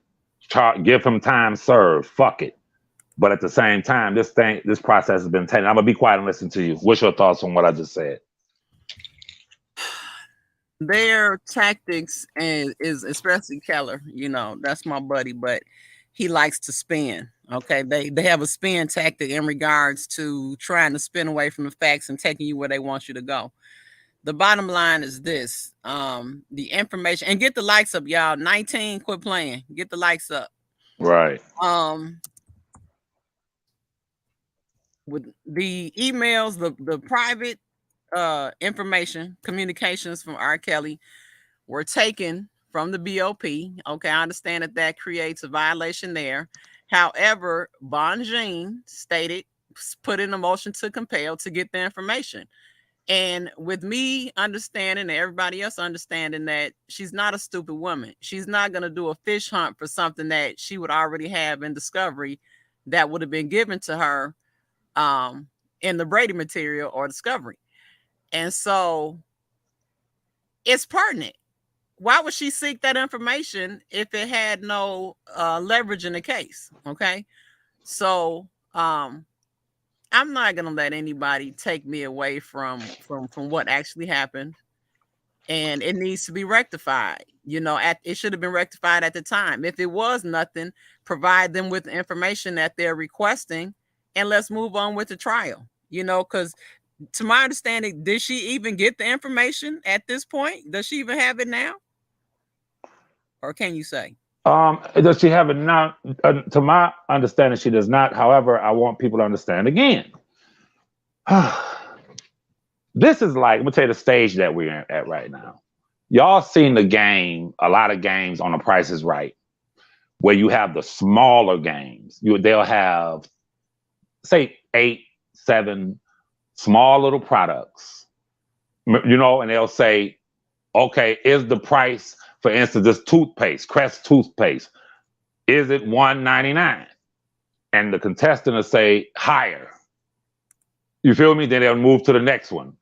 give him time served. Fuck it. But at the same time, this process has been taken. I'm gonna be quiet and listen to you. What's your thoughts on what I just said? Their tactics is especially Keller, that's my buddy, but he likes to spin. Okay. They have a spin tactic in regards to trying to spin away from the facts and taking you where they want you to go. The bottom line is this, the information, and get the likes up, y'all. 19, quit playing. Get the likes up. Right. With the emails, the private information, communications from R.Kelly were taken from the BOP. Okay, I understand that creates a violation there. However, Bonjean stated, put in a motion to compel to get the information. And with me understanding and everybody else understanding that she's not a stupid woman, she's not going to do a fish hunt for something that she would already have in discovery that would have been given to her in the Brady material or discovery. And so it's pertinent. Why would she seek that information if it had no leverage in the case? Okay. So I'm not gonna let anybody take me away from what actually happened. And it needs to be rectified. It should have been rectified at the time. If it was nothing, provide them with the information that they're requesting, and let's move on with the trial. Because to my understanding, did she even get the information at this point? Does she even have it now? Or can you say? Does she have it now? To my understanding, she does not. However, I want people to understand again. This is like, I'm gonna tell you the stage that we're at right now. Y'all seen the game, a lot of games on The Price is Right, where you have the smaller games. They'll have, say, 8, 7 small little products, and they'll say, okay, is the price, for instance, this toothpaste, Crest toothpaste, is it $1.99? And the contestant will say higher. You feel me? Then they'll move to the next one,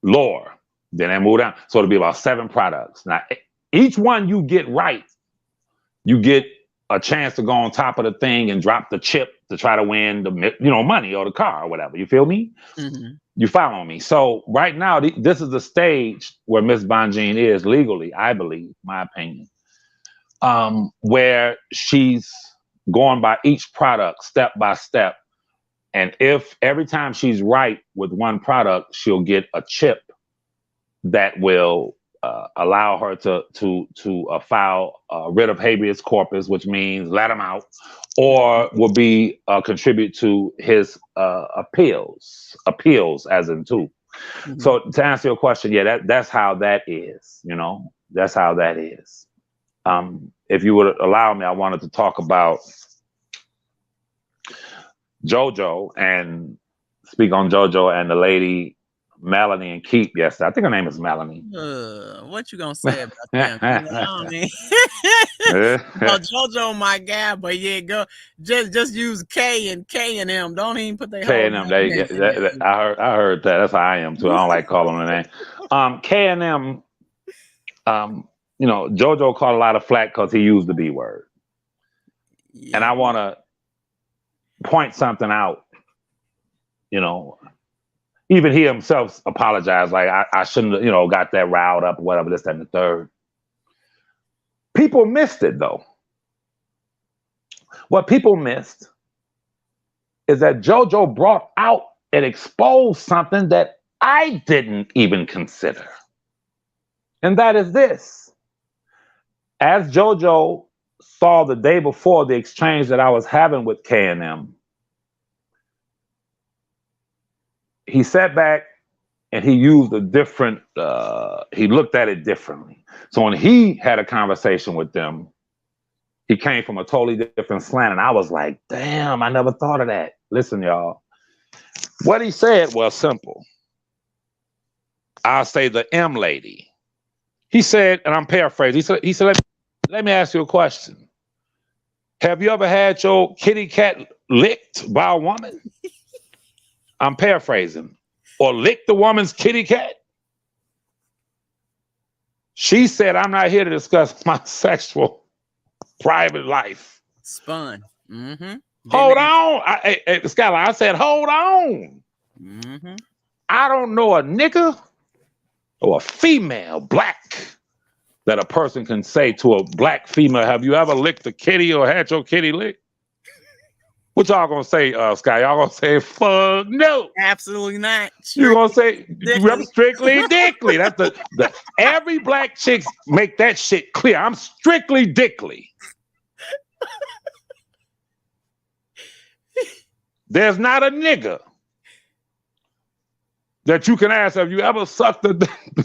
lower. Then they move down. So it'll be about 7 products. Now, each one you get right, you get a chance to go on top of the thing and drop the chip to try to win the money or the car or whatever. You feel me? Mm-hmm. You follow me? So right now, this is the stage where Miss Bonjean is legally, I believe, my opinion, where she's going by each product step by step. And if every time she's right with one product, she'll get a chip that will allow her to file writ of habeas corpus, which means let him out, or will be contribute to his appeals as in two. Mhm. So to answer your question, yeah, that's how that is. That's how that is. If you would allow me, I wanted to talk about JoJo and speak on JoJo and the lady Melanie and Keep. Yes, I think her name is Melanie. What you gonna say about them? I don't mean, no, JoJo my guy, but yeah, go just use K and M. Don't even put their K whole and M. name in there. I heard that. That's how I am too. I don't like calling them the name. K and M. JoJo caught a lot of flack because he used the B word, Yeah. and I want to point something out. Even he himself apologized. Like I shouldn't have, got that riled up, whatever, this, that, and the third. People missed it though. What people missed is that JoJo brought out and exposed something that I didn't even consider. And that is this. As JoJo saw the day before the exchange that I was having with K&M, he sat back and he used a different, he looked at it differently. So when he had a conversation with them, he came from a totally different slant. And I was like, damn, I never thought of that. Listen, y'all. What he said was simple. I'll say the M lady. He said, and I'm paraphrasing, he said, let me ask you a question. Have you ever had your kitty cat licked by a woman? I'm paraphrasing. Or licked the woman's kitty cat? She said, I'm not here to discuss my sexual private life. Spun. Mm-hmm. Hold on. Skylar, I said, hold on. Mm-hmm. I don't know a nigga or a female black that a person can say to a black female, have you ever licked a kitty or had your kitty licked? What y'all gonna say, Sky? Y'all gonna say, fuck no. Absolutely not. You gonna say, Dickly. I'm strictly dickly. That's the every black chicks make that shit clear. I'm strictly dickly. There's not a nigga that you can ask, have you ever sucked a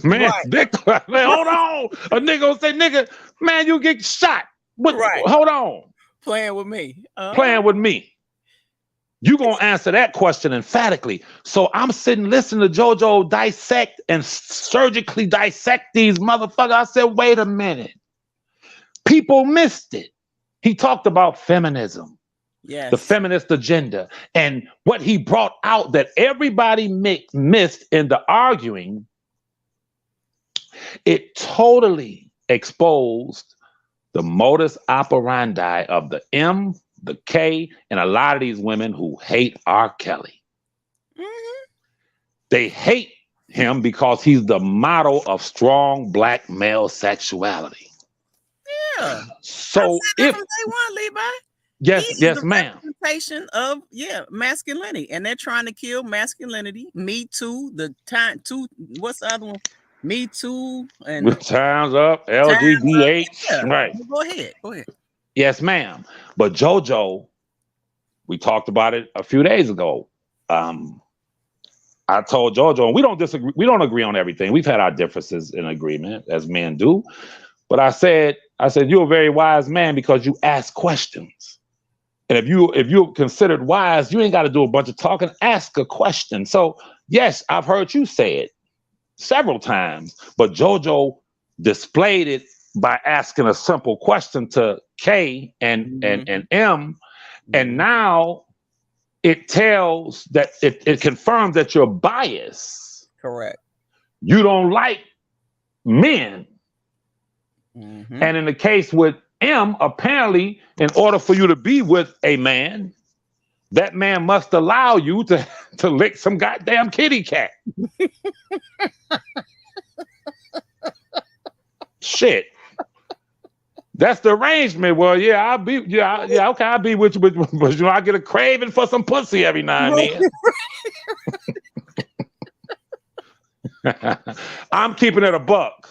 man's dick? Like, hold on. A nigga will say, nigga, man, you get shot. Hold on. Playing with me. Playing with me. You gonna answer that question emphatically. So I'm sitting listening to JoJo dissect and surgically dissect these motherfuckers. I said, wait a minute. People missed it. He talked about feminism. Yes. The feminist agenda, and what he brought out that everybody missed in the arguing, it totally exposed the modus operandi of the M, the K, and a lot of these women who hate R.Kelly. Mm-hmm. They hate him because he's the model of strong black male sexuality. Yeah. So if from day one, Levi. Yes, ma'am. Representation of masculinity, and they're trying to kill masculinity. Me Too, what's the other one? Me Too, and Time's Up, LGBH. Right. Go ahead. Yes, ma'am. But JoJo, we talked about it a few days ago. I told JoJo, and we don't disagree. We don't agree on everything. We've had our differences in agreement, as men do. But I said, you're a very wise man because you ask questions. And if you're considered wise, you ain't got to do a bunch of talking. Ask a question. So yes, I've heard you say it several times, but JoJo displayed it by asking a simple question to K and M, and now it tells that it confirms that you're biased. Correct. You don't like men. Mm-hmm. And in the case with M, apparently, in order for you to be with a man, that man must allow you to lick some goddamn kitty cat. Shit. That's the arrangement. Well, yeah, I'll be, okay, I'll be with you, but you know, I get a craving for some pussy every now and then. I'm keeping it a buck.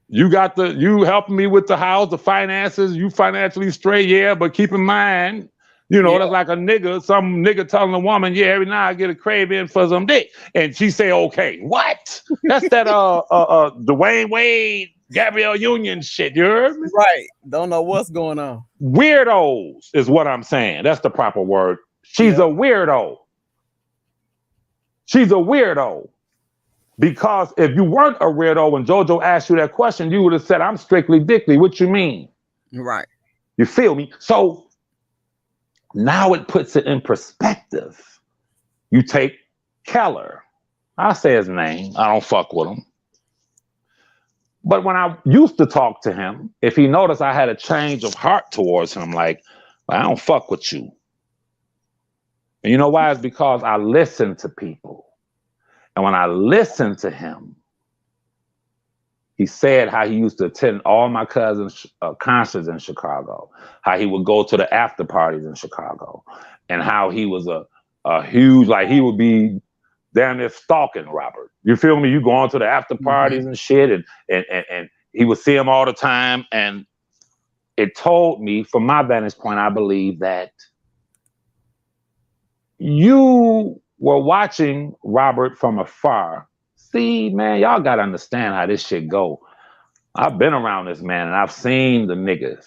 You helping me with the house, the finances, you financially straight, yeah, but keep in mind, you know, that's like some nigga telling a woman, yeah, every now I get a craving for some dick. And she say, okay, what? That's that Dwayne Wade, Gabrielle Union shit, you heard me? Right. Don't know what's going on. Weirdos is what I'm saying. That's the proper word. She's a weirdo. She's a weirdo. Because if you weren't a weirdo when JoJo asked you that question, you would have said, I'm strictly dickly. What you mean? Right. You feel me? So now it puts it in perspective. You take Keller. I say his name. I don't fuck with him. But when I used to talk to him, if he noticed I had a change of heart towards him, like, I don't fuck with you. And you know why? It's because I listen to people. And when I listened to him, he said how he used to attend all my cousins' concerts in Chicago, how he would go to the after parties in Chicago, and how he was a huge, like he would be down there stalking Robert. You feel me? You go on to the after parties and shit, and he would see him all the time. And it told me, from my vantage point, I believe that you were watching Robert from afar. See, man, y'all got to understand how this shit go. I've been around this, man, and I've seen the niggas.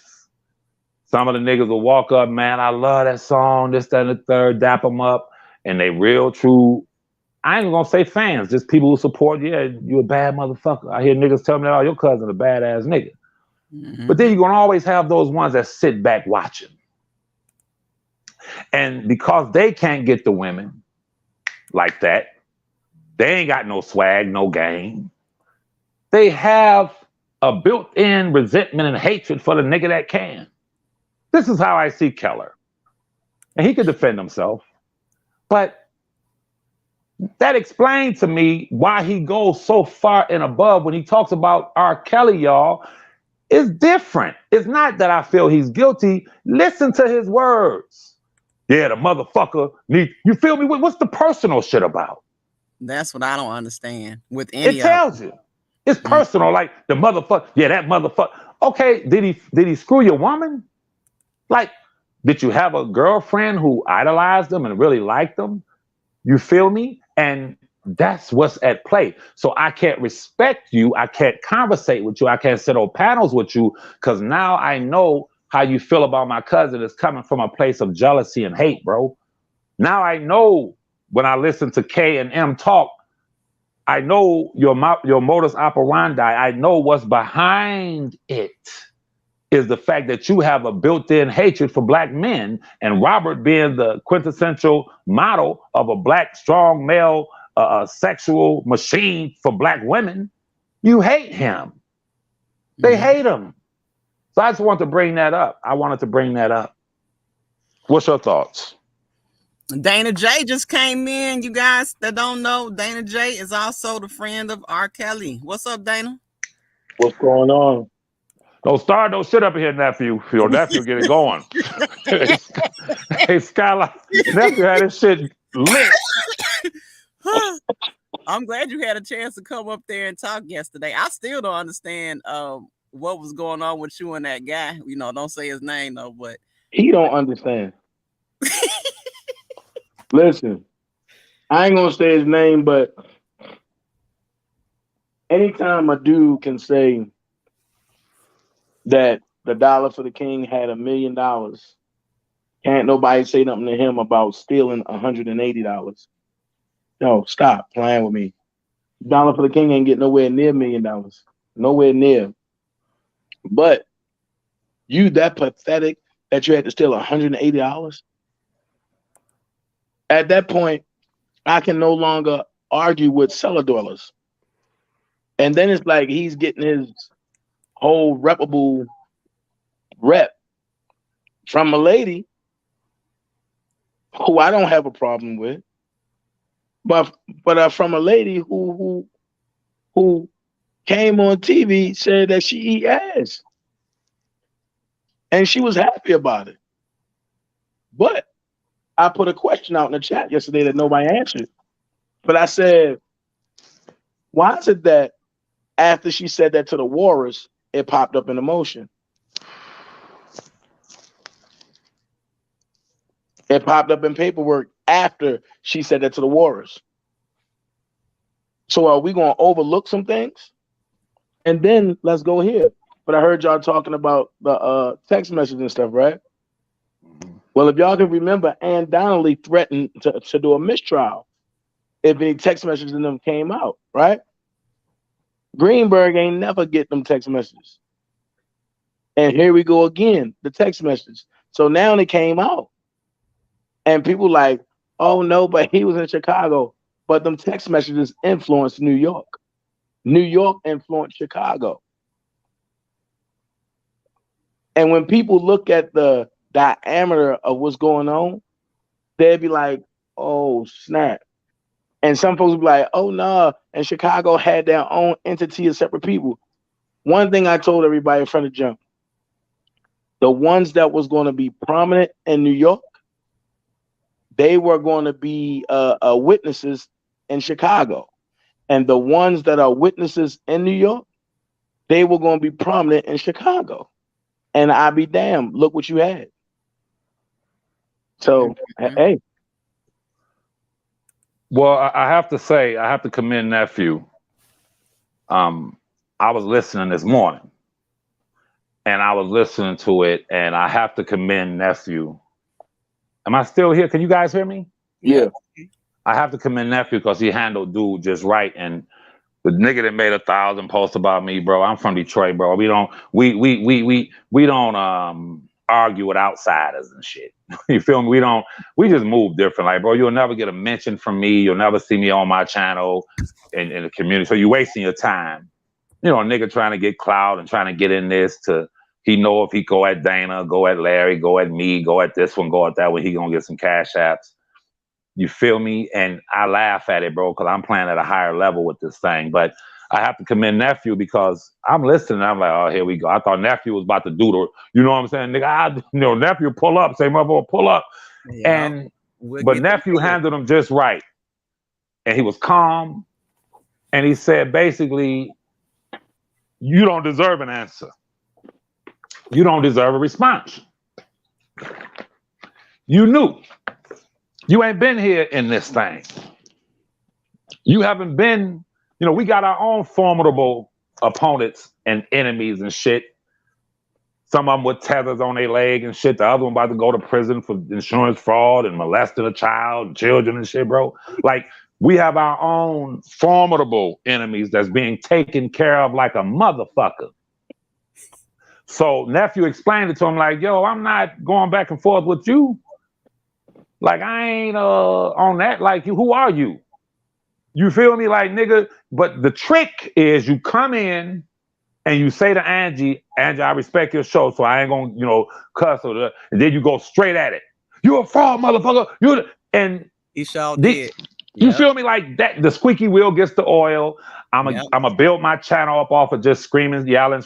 Some of the niggas will walk up, man, I love that song, this, that, and the third, dap them up, and they real true, I ain't gonna say fans, just people who support, yeah, you a bad motherfucker. I hear niggas tell me that, oh, your cousin a badass nigga. But then you're gonna always have those ones that sit back watching. And because they can't get the women like that, they ain't got no swag, no game. They have a built-in resentment and hatred for the nigga that can. This is how I see Keller. And he could defend himself. But that explained to me why he goes so far and above when he talks about R.Kelly, y'all. It's different. It's not that I feel he's guilty. Listen to his words. Yeah, the motherfucker you feel me? What's the personal shit about? That's what I don't understand with any It tells you. It's personal, like the motherfucker. Yeah, that motherfucker. Okay, did he screw your woman? Like, did you have a girlfriend who idolized them and really liked them? You feel me? And that's what's at play. So I can't respect you. I can't conversate with you. I can't sit on panels with you because now I know how you feel about my cousin is coming from a place of jealousy and hate, bro. Now I know when I listen to K and M talk, I know your modus operandi. I know what's behind it is the fact that you have a built-in hatred for black men, and Robert being the quintessential model of a black, strong male, sexual machine for black women, you hate him. They hate him. So I just want to bring that up. I wanted to bring that up. What's your thoughts? Dana J just came in. You guys that don't know, Dana J is also the friend of R.Kelly. What's up, Dana? What's going on? Don't start no shit up here, nephew. Your nephew get it going. Hey, Skylar, nephew had his shit lit. I'm glad you had a chance to come up there and talk yesterday. I still don't understand what was going on with you and that guy. You know, don't say his name though, but he don't understand. Listen, I ain't gonna say his name, but anytime a dude can say that the dollar for the king had $1 million, can't nobody say nothing to him about stealing $180. No, stop playing with me. Dollar for the king ain't getting nowhere near $1 million. Nowhere near. But you that pathetic that you had to steal $180? At that point, I can no longer argue with cellar dwellers. And then it's like he's getting his whole reputable rep from a lady who I don't have a problem with, but from a lady who came on TV, said that she eat ass. And she was happy about it. But I put a question out in the chat yesterday that nobody answered. But I said, why is it that after she said that to the Warriors, it popped up in the motion? It popped up in paperwork after she said that to the Warriors. So are we going to overlook some things? And then let's go here. But I heard y'all talking about the text message and stuff, right? Well, if y'all can remember, Ann Donnelly threatened to do a mistrial if any text messages in them came out, right? Greenberg ain't never get them text messages. And here we go again, the text messages. So now they came out. And people like, oh no, but he was in Chicago. But them text messages influenced New York. New York influenced Chicago. And when people look at the diameter of what's going on, they'd be like, oh, snap. And some folks would be like, oh, no. And Chicago had their own entity of separate people. One thing I told everybody in front of Jump, the ones that was going to be prominent in New York, they were going to be witnesses in Chicago. And the ones that are witnesses in New York, they were going to be prominent in Chicago. And I be damned, look what you had. So, hey. Well, I have to say, I have to commend Nephew. I was listening this morning, and I was listening to it, and I have to commend Nephew. Am I still here? Can you guys hear me? Yeah. I have to commend Nephew because he handled dude just right. And the nigga that made 1,000 posts about me, bro. I'm from Detroit, bro. We don't argue with outsiders and shit. You feel me? We just move different. Like, bro, you'll never get a mention from me. You'll never see me on my channel in the community. So you're wasting your time. You know, a nigga trying to get clout and trying to get in this he know if he go at Dana, go at Larry, go at me, go at this one, go at that one, he gonna get some cash apps. You feel me? And I laugh at it, bro, because I'm playing at a higher level with this thing. But I have to commend Nephew because I'm listening. I'm like, oh, here we go. I thought Nephew was about to do the, you know what I'm saying? Nigga, Nephew pull up, say, motherfucker, pull up. Yeah, but Nephew handled him just right. And he was calm. And he said, basically, you don't deserve an answer. You don't deserve a response. You knew. You ain't been here in this thing. You haven't been, we got our own formidable opponents and enemies and shit. Some of them with tethers on their leg and shit. The other one about to go to prison for insurance fraud and molesting a child and children and shit, bro. Like, we have our own formidable enemies that's being taken care of like a motherfucker. So Nephew explained it to him like, yo, I'm not going back and forth with you. Like, I ain't on that. Like, who are you? You feel me? Like, nigga. But the trick is you come in and you say to Angie, I respect your show, so I ain't gonna, cuss or and then you go straight at it. You a fraud, motherfucker. And he sure did. You feel me? Like that, the squeaky wheel gets the oil. I'm gonna build my channel up off of just screaming, yelling.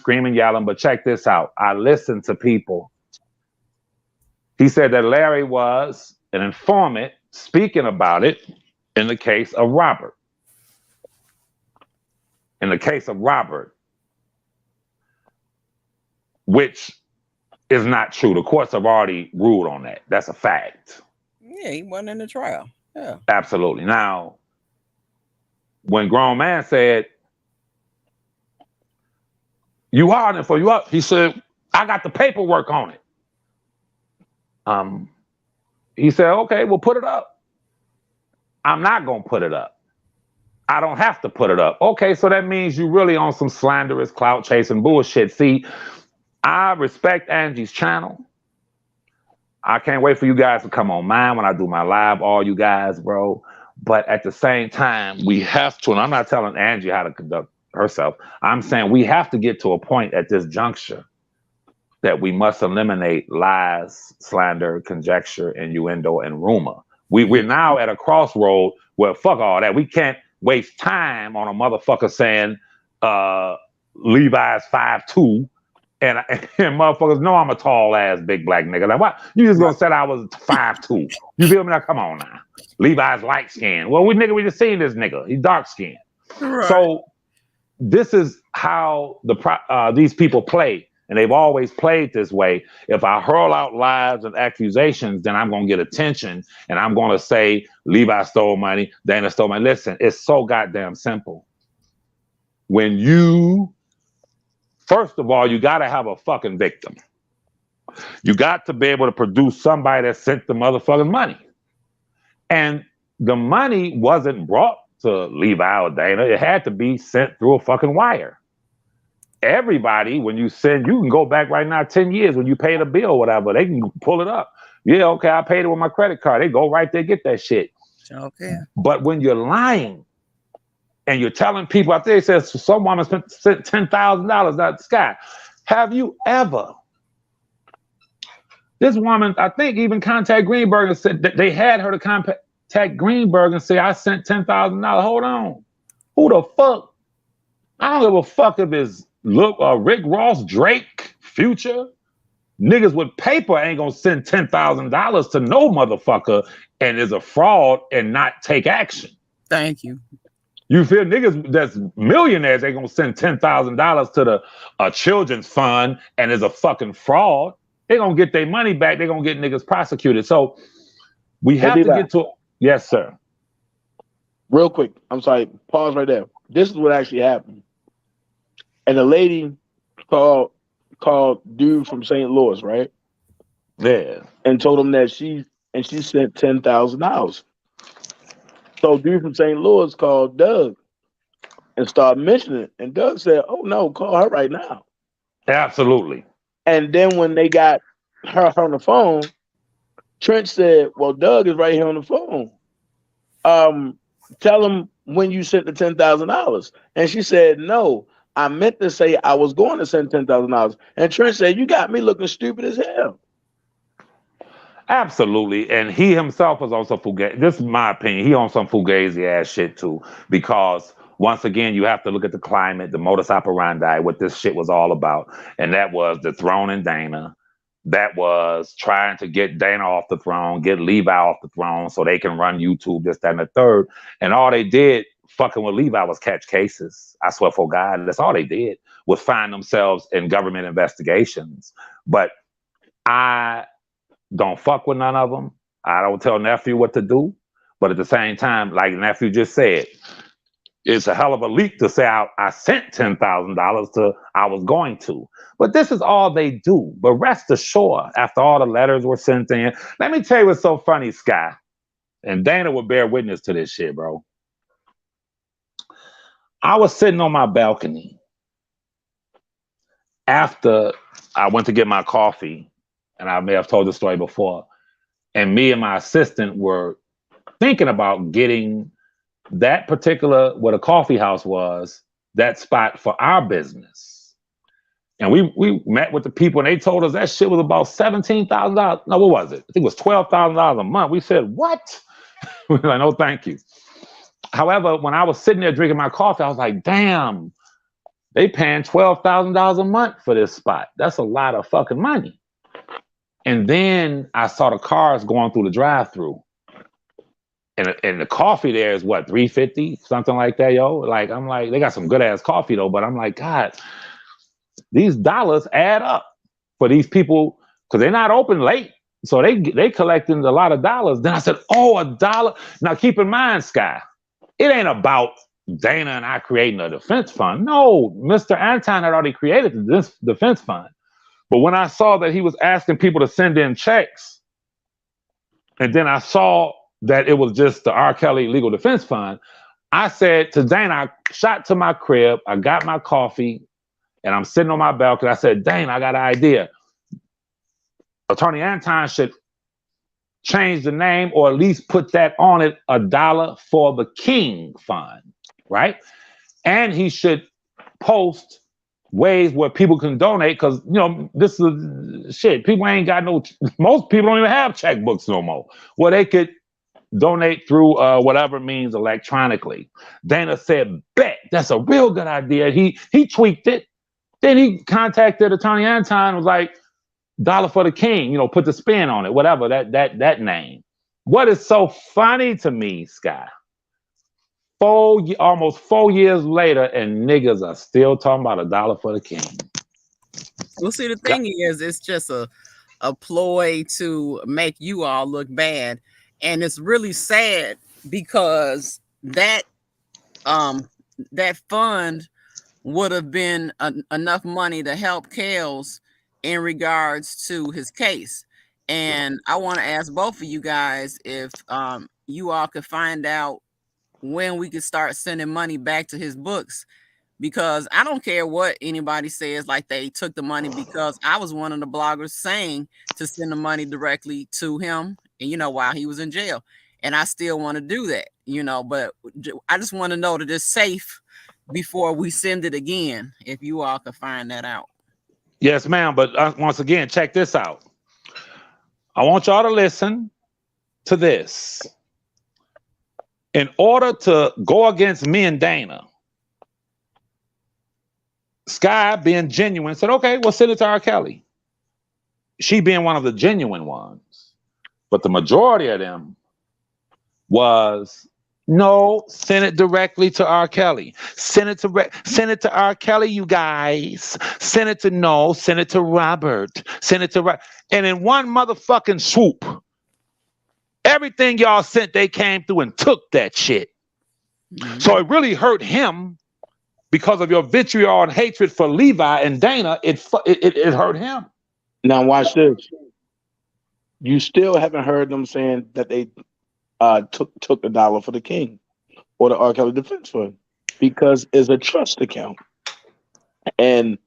But check this out. I listened to people. He said that Larry was an informant speaking about it in the case of Robert. In the case of Robert, which is not true. The courts have already ruled on that. That's a fact. Yeah, he wasn't in the trial. Yeah. Absolutely. Now, when grown man said, you hard for you up, he said, I got the paperwork on it. He said, okay, well, put it up. I'm not going to put it up. I don't have to put it up. Okay, so that means you really on some slanderous, clout chasing bullshit. See, I respect Angie's channel. I can't wait for you guys to come on mine when I do my live, all you guys, bro. But at the same time, we have to, and I'm not telling Angie how to conduct herself. I'm saying we have to get to a point at this juncture that we must eliminate lies, slander, conjecture, innuendo, and rumor. We're now at a crossroad where fuck all that. We can't waste time on a motherfucker saying Levi's 5'2", and motherfuckers know I'm a tall ass big black nigga. Like, what? You just gonna say I was 5'2"? You feel me? Now, come on now. Levi's light skinned. Well, we just seen this nigga. He's dark skinned. Right. So this is how these people play, and they've always played this way. If I hurl out lies and accusations, then I'm gonna get attention, and I'm gonna say Levi stole money, Dana stole money. Listen, it's so goddamn simple. When you, first of all, you gotta have a fucking victim. You got to be able to produce somebody that sent the motherfucking money, and the money wasn't brought to Levi or Dana. It had to be sent through a fucking wire. Everybody, when you send, you can go back right now 10 years when you paid a bill or whatever, they can pull it up. Yeah, okay, I paid it with my credit card. They go right there, get that shit. Okay. But when you're lying and you're telling people, I think it says some woman sent $10,000 out the sky. Have you ever? This woman, I think, even contact Greenberg and said that they had her to contact Greenberg and say, I sent $10,000. Hold on. Who the fuck? I don't give a fuck if it's Rick Ross, Drake, Future. Niggas with paper ain't gonna send $10,000 to no motherfucker and is a fraud and not take action. Thank you. You feel niggas that's millionaires ain't gonna send $10,000 to a children's fund and is a fucking fraud. They gonna get their money back. They gonna get niggas prosecuted. So we have to get to. Yes, sir. Real quick, I'm sorry. Pause right there. This is what actually happened. And a lady called dude from St. Louis, right? Yeah. And told him that she sent $10,000. So dude from St. Louis called Doug and started mentioning it. And Doug said, "Oh no, call her right now." Absolutely. And then when they got her on the phone, Trent said, "Well, Doug is right here on the phone. Tell him when you sent the $10,000." And she said, "No, I meant to say I was going to send $10,000. And Trent said, "You got me looking stupid as hell." Absolutely. And he himself was also fugazi. This is my opinion. He on some fugazi ass shit too, because once again, you have to look at the climate, the modus operandi, what this shit was all about. And that was the throne and Dana. That was trying to get Dana off the throne, get Levi off the throne so they can run YouTube, this, that, and the third. And all they did fucking with Levi was catch cases. I swear for God, that's all they did, was find themselves in government investigations. But I don't fuck with none of them. I don't tell nephew what to do. But at the same time, like nephew just said, it's a hell of a leap to say I sent $10,000 to I was going to. But this is all they do. But rest assured, after all the letters were sent in, let me tell you what's so funny, Sky. And Dana would bear witness to this shit, bro. I was sitting on my balcony after I went to get my coffee, and I may have told the story before, and me and my assistant were thinking about getting that particular, what a coffee house was, that spot for our business. And we met with the people and they told us that shit was about $17,000. No, what was it? I think it was $12,000 a month. We said, what? We were like, no, thank you. However, when I was sitting there drinking my coffee, I was like, damn, they paying $12,000 a month for this spot. That's a lot of fucking money. And then I saw the cars going through the drive-through. And the coffee there is what, $3.50, something like that, yo. Like, I'm like, they got some good ass coffee though, but I'm like, God, these dollars add up for these people because they're not open late, so they collecting a lot of dollars. Then I said, oh, $1. Now keep in mind, Sky, it ain't about Dana and I creating a defense fund. No, Mr. Anton had already created this defense fund. But when I saw that he was asking people to send in checks, and then I saw that it was just the R.Kelly Legal Defense Fund, I said to Dana, I shot to my crib, I got my coffee, and I'm sitting on my balcony. I said, Dana, I got an idea. Attorney Anton should change the name, or at least put that on it, $1 for the King Fund, right? And he should post ways where people can donate, because, you know, this is shit. People ain't got no, most people don't even have checkbooks no more, where they could donate through whatever means electronically. Dana said, bet, that's a real good idea. He tweaked it. Then he contacted Attorney Anton and was like, dollar for the king, you know, put the spin on it, whatever, that name. What is so funny to me, Sky, almost 4 years later, and niggas are still talking about a dollar for the king. Well, see, the thing is, it's just a ploy to make you all look bad. And it's really sad because that fund would have been enough money to help Kels in regards to his case. And I want to ask both of you guys if you all could find out when we could start sending money back to his books, because I don't care what anybody says, like they took the money, because I was one of the bloggers saying to send the money directly to him, and you know, while he was in jail. And I still want to do that, you know, but I just want to know that it's safe before we send it again, if you all could find that out. Yes, ma'am. But once again, check this out. I want y'all to listen to this. In order to go against me and Dana, Sky, being genuine, said, okay, we'll send it to R.Kelly. She being one of the genuine ones. But the majority of them was, no, send it directly to R.Kelly. Send it to R.Kelly, you guys. Send it to Robert. And in one motherfucking swoop, everything y'all sent, they came through and took that shit. Mm-hmm. So it really hurt him because of your vitriol and hatred for Levi and Dana. It hurt him. Now watch this. You still haven't heard them saying that they took the dollar for the king or the R.Kelly Defense Fund, because it's a trust account, and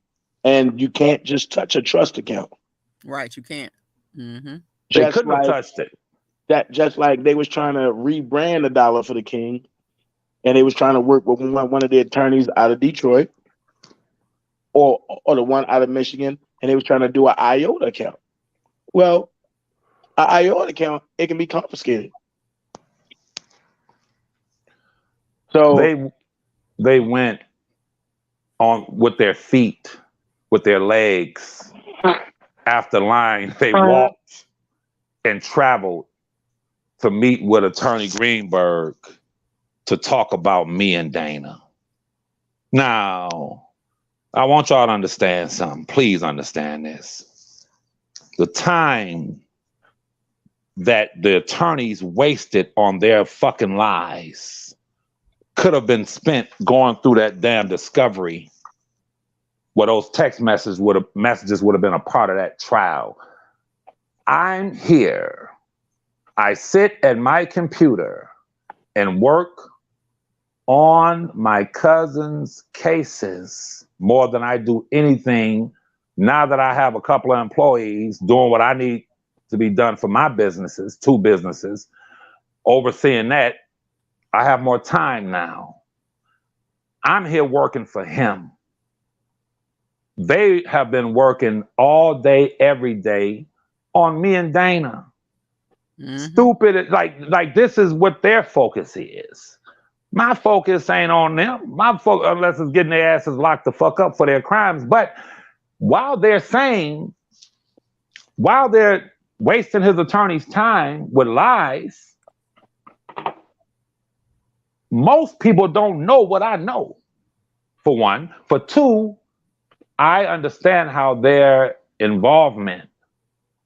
you can't just touch a trust account. Right, you can't. Mm-hmm. They couldn't have touched it. That just like they was trying to rebrand the dollar for the king, and they was trying to work with one of the attorneys out of Detroit or the one out of Michigan, and they was trying to do an IOTA account. Well, an IOTA account, it can be confiscated. So they went on with their feet, with their legs. After lying, they walked and traveled to meet with Attorney Greenberg to talk about me and Dana. Now, I want y'all to understand something. Please understand this. The time that the attorneys wasted on their fucking lies could have been spent going through that damn discovery, where those text messages would have been a part of that trial. I'm here. I sit at my computer and work on my cousin's cases more than I do anything now that I have a couple of employees doing what I need to be done for my businesses, 2 businesses, overseeing that. I have more time now. I'm here working for him. They have been working all day, every day on me and Dana. Mm-hmm. Stupid, like this is what their focus is. My focus ain't on them. My focus, unless it's getting their asses locked the fuck up for their crimes. But while they're wasting his attorney's time with lies, most people don't know what I know, for one. For two, I understand how their involvement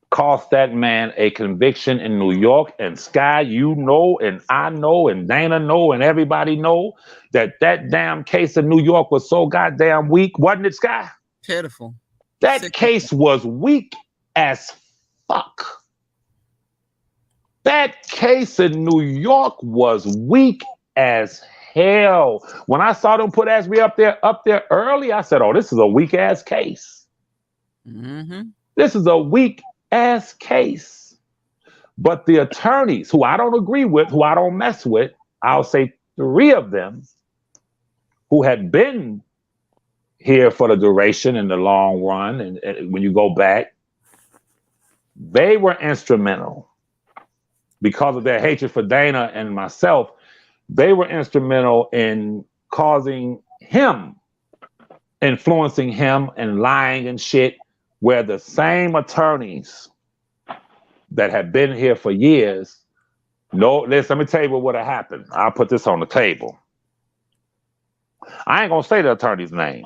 cost that man a conviction in New York. And Sky, you know, and I know, and Dana know, and everybody know that damn case in New York was so goddamn weak, wasn't it, Sky? Pitiful. That case was weak as fuck. That case in New York was weak as hell. When I saw them put Ashby up there early, I said, oh, this is a weak ass case. Mm-hmm. This is a weak ass case. But the attorneys who I don't agree with, who I don't mess with, I'll say 3 of them who had been here for the duration and the long run, and when you go back, they were instrumental. because of their hatred for Dana and myself, they were instrumental in causing him, influencing him and lying and shit, where the same attorneys that had been here for years, let me tell you what would have happened. I'll put this on the table. I ain't gonna say the attorney's name,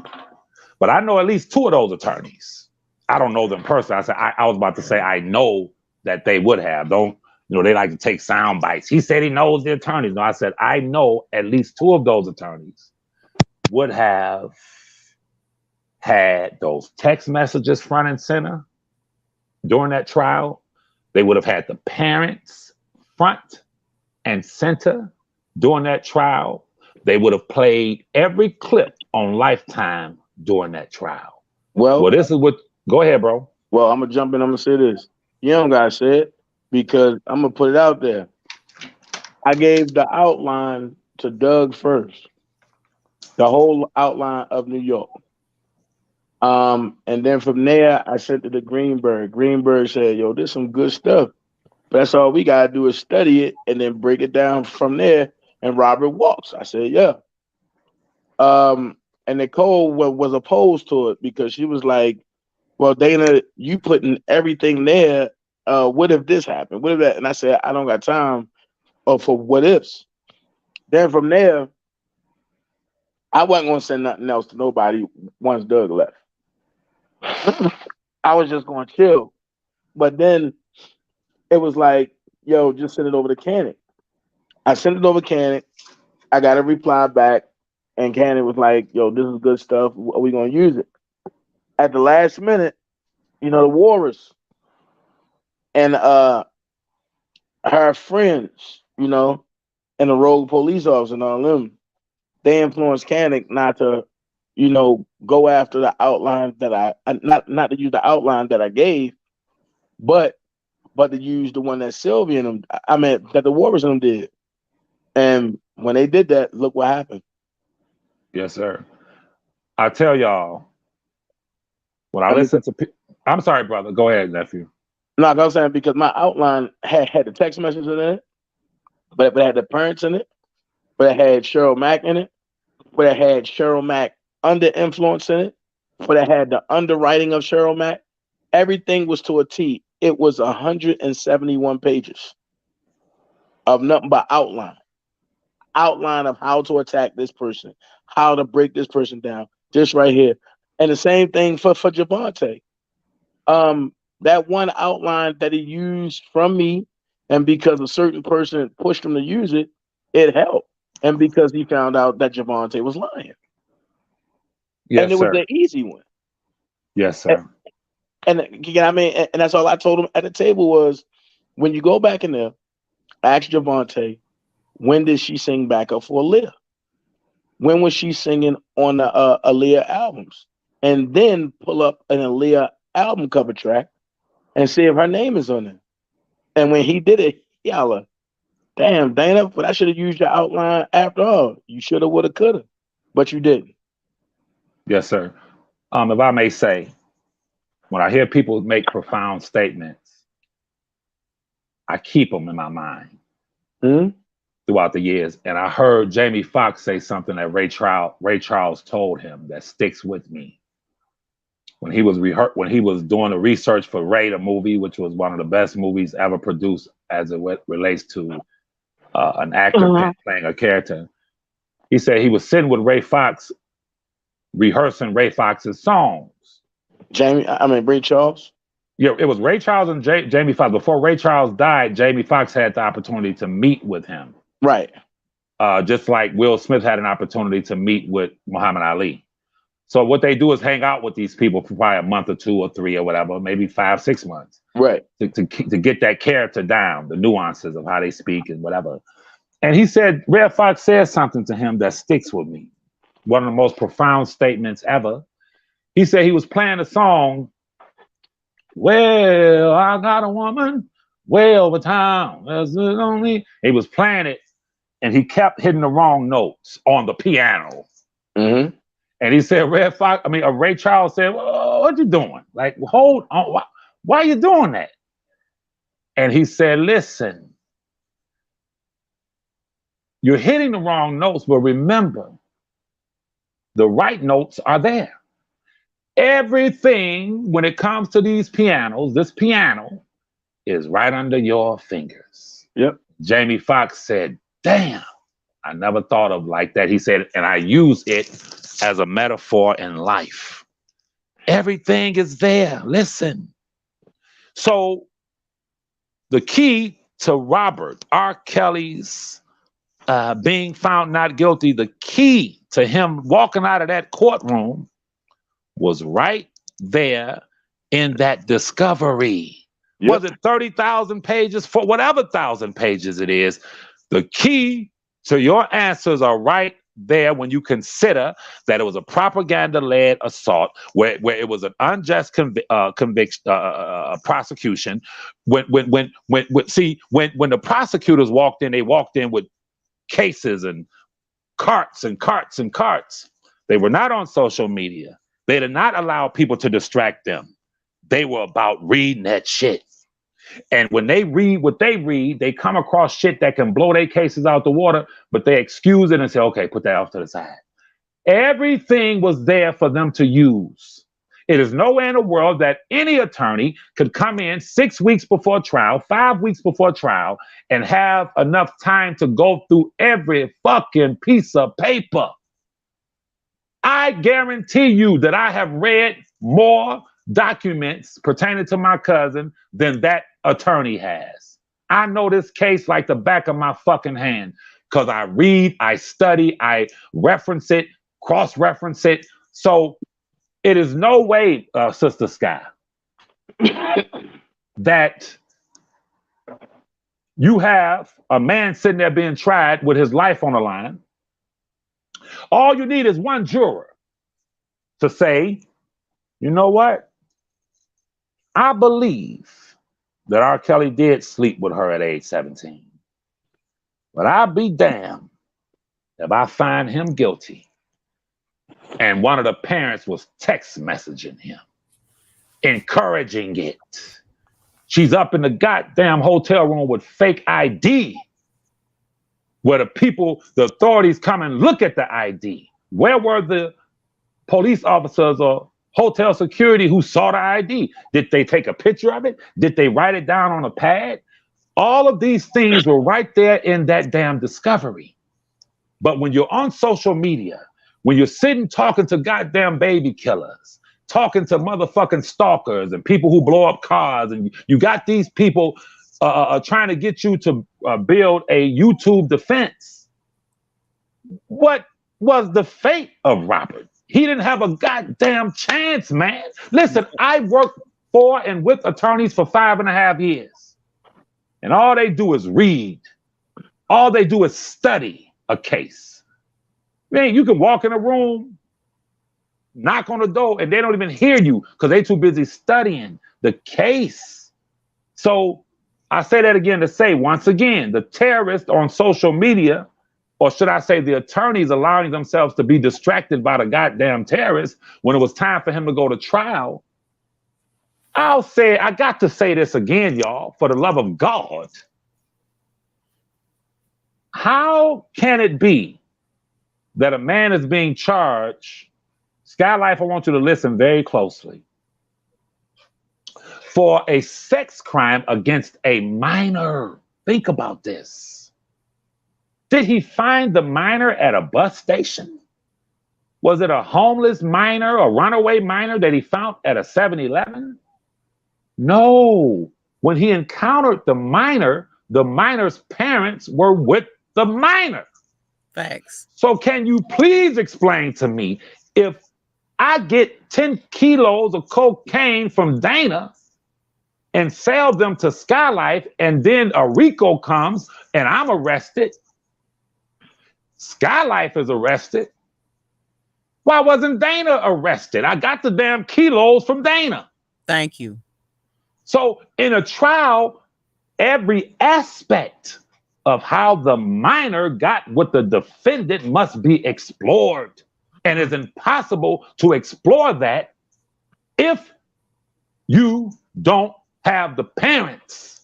but I know at least 2 of those attorneys. I don't know them personally. I was about to say I know that they would have. They like to take sound bites. He said he knows the attorneys. No, I said I know at least 2 of those attorneys would have had those text messages front and center during that trial. They would have had the parents front and center during that trial. They would have played every clip on Lifetime during that trial. Well, this is what. Go ahead, bro. Well, I'm gonna jump in. I'm gonna say this. You don't gotta say it because I'm gonna put it out there. I gave the outline to Doug first, the whole outline of New York. And then from there, I sent it to Greenberg. Greenberg said, "Yo, there's some good stuff, but that's all we gotta do is study it and then break it down from there." And Robert walks. I said, "Yeah." And Nicole was opposed to it because she was like, "Well, Dana, you putting everything there. What if this happened? What if that?" And I said, "I don't got time for what ifs." Then from there, I wasn't gonna send nothing else to nobody once Doug left. I was just gonna chill. But then it was like, "Yo, just send it over to Cannon." I sent it over to Cannon. I got a reply back, and Cannon was like, "Yo, this is good stuff. Are we gonna use it?" At the last minute, the Warriors and her friends, and the rogue police officer and all them, they influenced Cannon not to, go after the outline that I not to use the outline that I gave, but to use the one that Sylvia and them, that the Warriors and them did. And when they did that, look what happened. Yes, sir. I tell y'all, when I listen to, I'm sorry, brother. Go ahead, nephew. No, I'm saying because my outline had the text messages in it, but it had the parents in it, but it had Cheryl Mack in it, but it had Cheryl Mack under influence in it, but it had the underwriting of Cheryl Mack. Everything was to a T. It was 171 pages of nothing but outline of how to attack this person, how to break this person down, just right here. And the same thing for Javante. That one outline that he used from me, and because a certain person pushed him to use it, it helped. And because he found out that Javante was lying. Yes, and it was the easy one. Yes, sir. And that's all I told him at the table was, when you go back in there, ask Javante, when did she sing backup for Aaliyah? When was she singing on the Aaliyah albums? And then pull up an Aaliyah album cover track and see if her name is on it. And when he did it, he hollered, "Damn, Dana, but I should have used your outline after all. You should have, would have, could have, but you didn't." Yes, sir. If I may say, when I hear people make profound statements, I keep them in my mind throughout the years. And I heard Jamie Foxx say something that Ray Charles told him that sticks with me. When he was doing the research for Ray, the movie, which was one of the best movies ever produced as it relates to an actor playing a character, he said he was sitting with Ray Foxx, rehearsing Ray Foxx's songs. Ray Charles? Yeah, it was Ray Charles and Jamie Foxx. Before Ray Charles died, Jamie Foxx had the opportunity to meet with him. Right. Just like Will Smith had an opportunity to meet with Muhammad Ali. So what they do is hang out with these people for probably a month or 2 or 3 or whatever, maybe 5, 6 months. Right. To get that character down, the nuances of how they speak and whatever. And he said, Ray Foxx said something to him that sticks with me. One of the most profound statements ever. He said he was playing a song, "Well, I got a woman way over town. He was playing it, and he kept hitting the wrong notes on the piano. Mm-hmm. And he said, Ray Charles said, "Well, what you doing? Like, hold on, why are you doing that?" And he said, "Listen, You're hitting the wrong notes, but remember, the right notes are there. Everything, when it comes to these pianos, this piano is right under your fingers. Yep. Jamie Foxx said, damn, I never thought of like that. He said, and I use it as a metaphor in life. Everything is there. Listen. So the key to Robert R.Kelly's being found not guilty, the key to him walking out of that courtroom was right there in that discovery. Yep. Was it 30,000 pages? For whatever 1,000 pages it is, the key to your answers are right there when you consider that it was a propaganda-led assault, where it was an unjust prosecution. When the prosecutors walked in, they walked in with cases and carts and carts and carts. They were not on social media. They did not allow people to distract them. They were about reading that shit. And when they read what they read, they come across shit that can blow their cases out the water, but they excuse it and say, okay, put that off to the side. Everything was there for them to use. It is nowhere in the world that any attorney could come in 6 weeks before trial, 5 weeks before trial, and have enough time to go through every fucking piece of paper. I guarantee you that I have read more documents pertaining to my cousin than that attorney has. I know this case like the back of my fucking hand because I read, I study, I reference it, cross-reference it. So it is no way, Sister Sky, that you have a man sitting there being tried with his life on the line. All you need is one juror to say, you know what? I believe that R. Kelly did sleep with her at age 17. But I'll be damned if I find him guilty. And one of the parents was text messaging him, encouraging it. She's up in the goddamn hotel room with fake ID, where the authorities come and look at the ID. Where were the police officers or hotel security who saw the ID? Did they take a picture of it? Did they write it down on a pad? All of these things were right there in that damn discovery. But when you're on social media, when you're sitting talking to goddamn baby killers, talking to motherfucking stalkers and people who blow up cars, and you got these people trying to get you to build a YouTube defense. What was the fate of Robert? He didn't have a goddamn chance, man. Listen, I worked for and with attorneys for 5.5 years. And all they do is read. All they do is study a case. Man, you can walk in a room, knock on the door, and they don't even hear you because they're too busy studying the case. So I say that again to say, once again, the terrorists on social media, or should I say the attorneys allowing themselves to be distracted by the goddamn terrorists when it was time for him to go to trial. I got to say this again, y'all, for the love of God. How can it be that a man is being charged, Skylife, I want you to listen very closely, for a sex crime against a minor? Think about this. Did he find the minor at a bus station? Was it a homeless minor, a runaway minor that he found at a 7-Eleven? No. When he encountered the minor's parents were with the minor. Facts. So can you please explain to me, if I get 10 kilos of cocaine from Dana and sell them to Skylife, and then a RICO comes and I'm arrested, Skylife is arrested, why wasn't Dana arrested? I got the damn kilos from Dana. Thank you. So in a trial, every aspect of how the minor got with the defendant must be explored. And it's impossible to explore that if you don't have the parents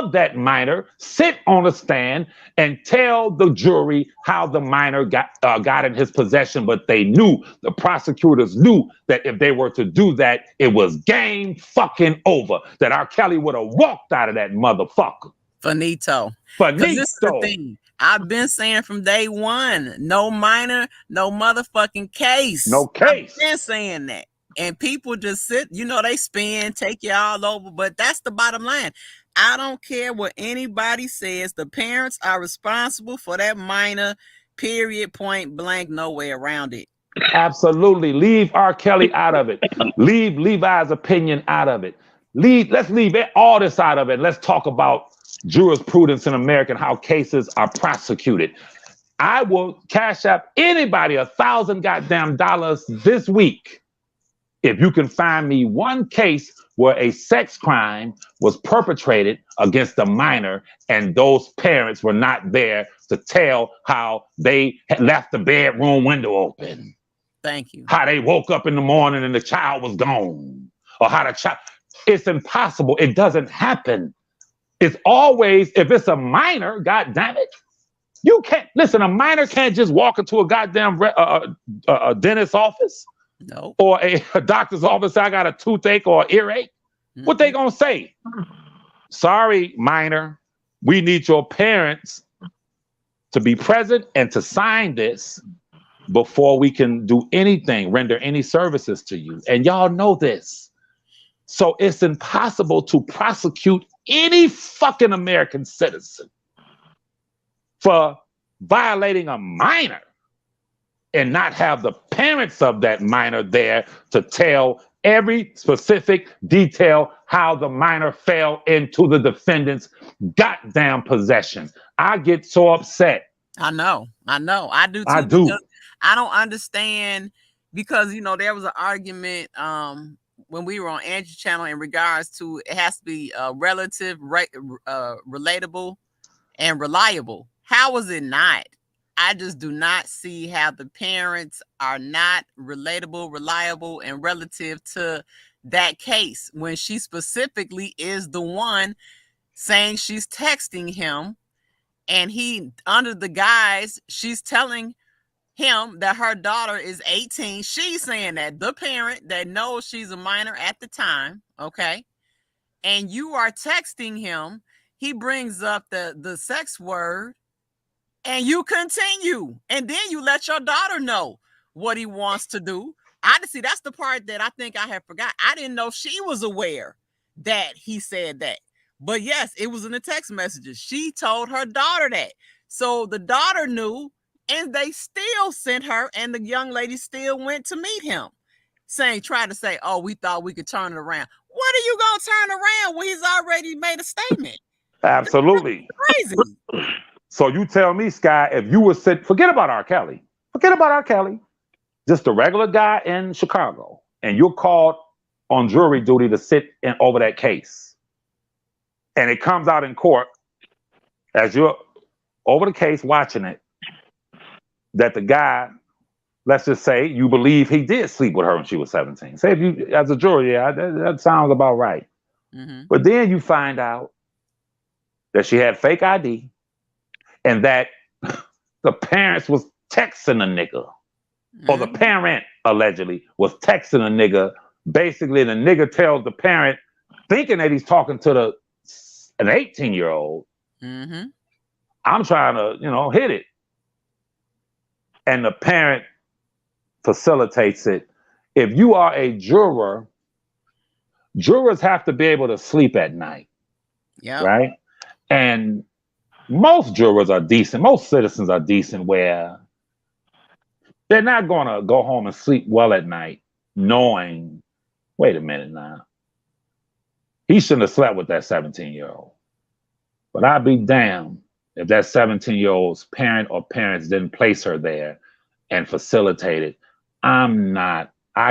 of that minor sit on a stand and tell the jury how the minor got in his possession. But they knew, the prosecutors knew, that if they were to do that, it was game fucking over. That R.Kelly would have walked out of that motherfucker. Finito. Because this is the thing. I've been saying from day one, no minor, no motherfucking case. No case. I've been saying that. And people just sit, you know, they spin, take you all over. But that's the bottom line. I don't care what anybody says. The parents are responsible for that minor, period, point blank, no way around it. Absolutely. Leave R.Kelly out of it. Leave Levi's opinion out of it. Let's leave all this out of it. Let's talk about jurisprudence in America and how cases are prosecuted. I will cash up anybody $1,000 goddamn dollars this week if you can find me one case where a sex crime was perpetrated against a minor and those parents were not there to tell how they had left the bedroom window open. Thank you. How they woke up in the morning and the child was gone. Or how the child... It's impossible. It doesn't happen. It's always, if it's a minor, God damn it, you can't... Listen, a minor can't just walk into a goddamn dentist's office. No. Or a doctor's office, I got a toothache or earache. Mm-hmm. What they gonna say? Sorry, minor, we need your parents to be present and to sign this before we can do anything, render any services to you. And y'all know this. So it's impossible to prosecute any fucking American citizen for violating a minor and not have the parents of that minor there to tell every specific detail how the minor fell into the defendant's goddamn possession. I get so upset. I know. I do too. I do. I don't understand because, you know, there was an argument when we were on Andrew's channel in regards to it has to be relative, relatable, and reliable. How is it not? I just do not see how the parents are not relatable, reliable, and relative to that case when she specifically is the one saying she's texting him and he, under the guise, she's telling him that her daughter is 18. She's saying that the parent that knows she's a minor at the time, okay? And you are texting him. He brings up the sex word. And you continue. And then you let your daughter know what he wants to do. See, that's the part that I think I have forgot. I didn't know she was aware that he said that. But yes, it was in the text messages. She told her daughter that. So the daughter knew, and they still sent her, and the young lady still went to meet him, trying to say, oh, we thought we could turn it around. What are you going to turn around when he's already made a statement? Absolutely. That's crazy. So you tell me, Sky, if you were forget about R.Kelly. Forget about R.Kelly. Just a regular guy in Chicago. And you're called on jury duty to sit over that case. And it comes out in court as you're over the case watching it, that the guy, let's just say you believe he did sleep with her when she was 17. Say if you, as a jury, yeah, that sounds about right. Mm-hmm. But then you find out that she had fake ID, and that the parents was texting a nigga, or the parent allegedly was texting a nigga. Basically, the nigga tells the parent, thinking that he's talking to an 18-year-old, I'm trying to, hit it. And the parent facilitates it. If you are a juror, jurors have to be able to sleep at night. Yeah. Right? And most jurors are decent. Most citizens are decent where they're not going to go home and sleep well at night knowing, wait a minute now, he shouldn't have slept with that 17-year-old. But I'd be damned if that 17-year-old's parent or parents didn't place her there and facilitate it. I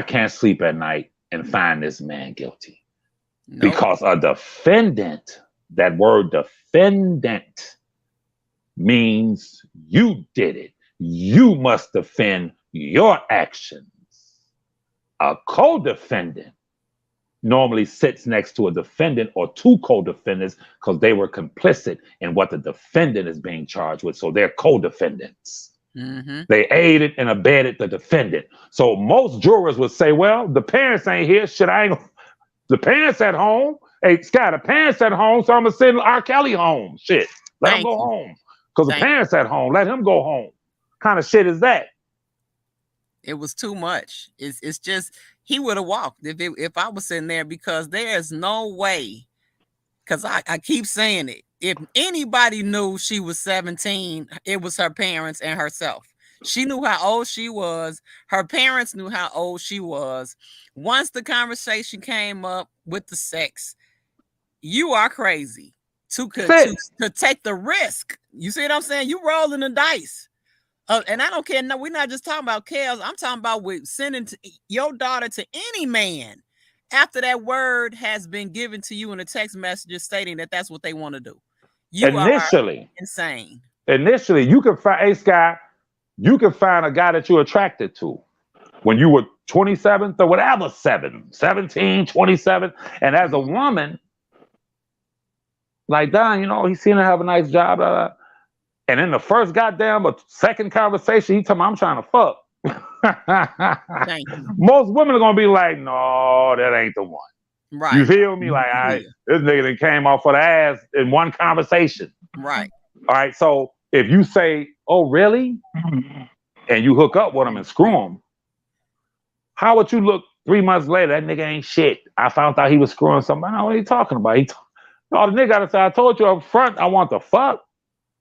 can't sleep at night and find this man guilty. Nope. Because a defendant, that word defendant, means you did it. You must defend your actions. A co-defendant normally sits next to a defendant or two co-defendants because they were complicit in what the defendant is being charged with. So they're co-defendants. Mm-hmm. They aided and abetted the defendant. So most jurors would say, well, the parents ain't here. Shit, the parents at home. Hey, Scott, the parents at home, so I'm going to send R.Kelly home. Shit, let him go home. Because the parents at home, let him go home. Kind of shit is that? It was too much. It's just, he would have walked if I was sitting there, because there's no way, because I keep saying it. If anybody knew she was 17, it was her parents and herself. She knew how old she was. Her parents knew how old she was. Once the conversation came up with the sex, you are crazy to take the risk. You see what I'm saying? You rolling the dice. And I don't care. No, we're not just talking about Kels. I'm talking about with sending your daughter to any man after that word has been given to you in a text message stating that that's what they want to do. You are insane. Initially, you can find a guy. You can find a guy that you're attracted to when you were 27 or whatever, 17, 27. And as a woman, like, Don, you know, he seemed to have a nice job. And in the first second conversation, he told me, I'm trying to fuck. Most women are going to be like, no, that ain't the one. Right. You feel me? Like, this nigga that came off for the ass in one conversation. Right. All right. So if you say, oh, really? And you hook up with him and screw him, how would you look 3 months later? That nigga ain't shit. I found out he was screwing somebody. What are you talking about? No, the nigga got to say, I told you up front, I want the fuck.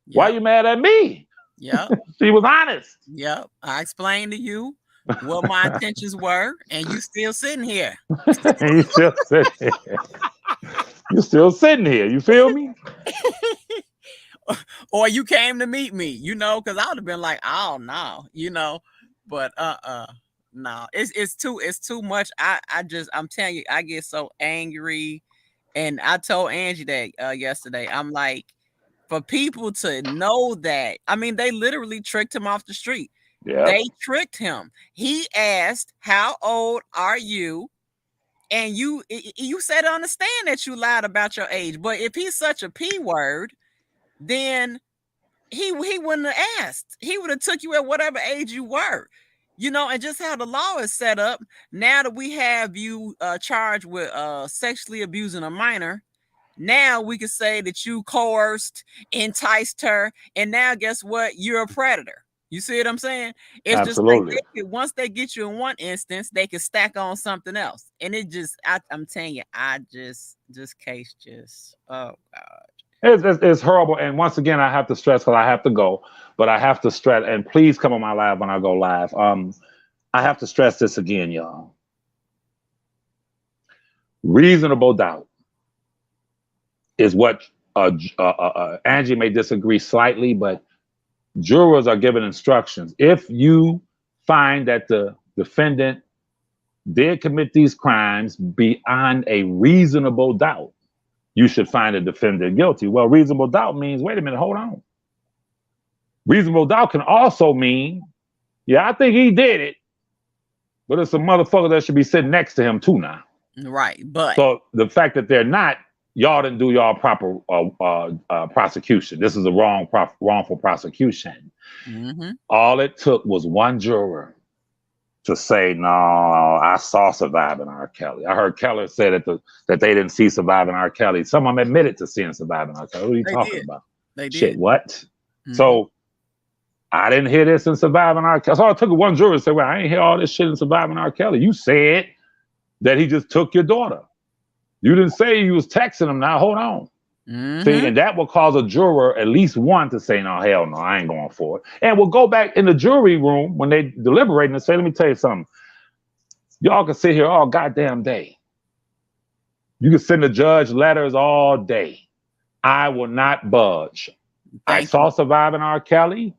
Yep. Why you mad at me? Yep. She was honest. Yep. I explained to you what my intentions were, and you still sitting here. You still sitting here. You still sitting here. You feel me? Or you came to meet me, you know, because I would have been like, oh no, you know, but no, it's too much. I'm telling you, I get so angry, and I told Angie that yesterday. I'm like, for people to know that, I mean, they literally tricked him off the street. Yep. They tricked him. He asked, how old are you? And you said, understand that you lied about your age. But if he's such a P word, then he wouldn't have asked. He would have took you at whatever age you were. You know, and just how the law is set up, now that we have you charged with sexually abusing a minor, now we can say that you coerced, enticed her, and now guess what? You're a predator. You see what I'm saying? It's Absolutely. Just like once they get you in one instance, they can stack on something else. And it just, I'm telling you, this case just, oh God. It's horrible. And once again, I have to stress, because I have to go, but I have to stress, and please come on my live when I go live. I have to stress this again, y'all. Reasonable doubt is what Angie may disagree slightly, but jurors are given instructions. If you find that the defendant did commit these crimes beyond a reasonable doubt, you should find the defendant guilty. Well, reasonable doubt means, wait a minute, hold on. Reasonable doubt can also mean, yeah, I think he did it, but it's a motherfucker that should be sitting next to him too now. Right, but so the fact that they're not, y'all didn't do y'all proper prosecution. This is a wrongful prosecution. Mm-hmm. All it took was one juror to say, no, I saw Surviving R.Kelly. I heard Keller say that they didn't see Surviving R.Kelly. Some of them admitted to seeing Surviving R.Kelly. What are you talking about? They Shit, did. what? Mm-hmm. So I didn't hear this in Surviving R.Kelly. So it took one juror to say, well, I ain't hear all this shit in Surviving R.Kelly. You said that he just took your daughter. You didn't say you was texting him. Now, hold on. Mm-hmm. See, and that will cause a juror, at least one, to say, no, hell no, I ain't going for it. And we'll go back in the jury room when they deliberate and say, let me tell you something. Y'all can sit here all goddamn day. You can send the judge letters all day. I will not budge. I saw Surviving R.Kelly.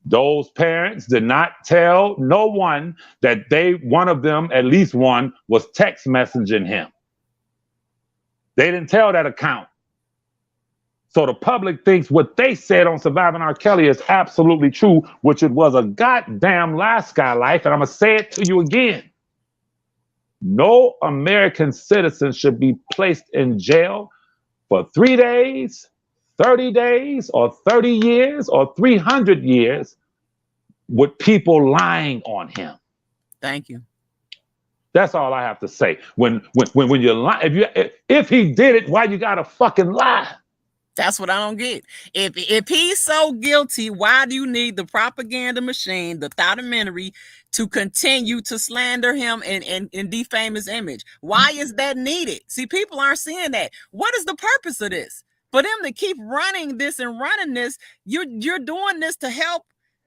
Those parents did not tell no one that one of them, at least one, was text messaging him. They didn't tell that account. So the public thinks what they said on Surviving R.Kelly is absolutely true, which it was a goddamn lie, Skylife. And I'm going to say it to you again. no American citizen should be placed in jail for 3 days, 30 days, or 30 years, or 300 years with people lying on him. Thank you. That's all I have to say. When you lie, if he did it, why you gotta fucking lie? That's what I don't get. If he's so guilty, why do you need the propaganda machine, the documentary, to continue to slander him and defame his image? Why is that needed? See, people aren't seeing that. What is the purpose of this? For them to keep running this and running this, you're doing this to help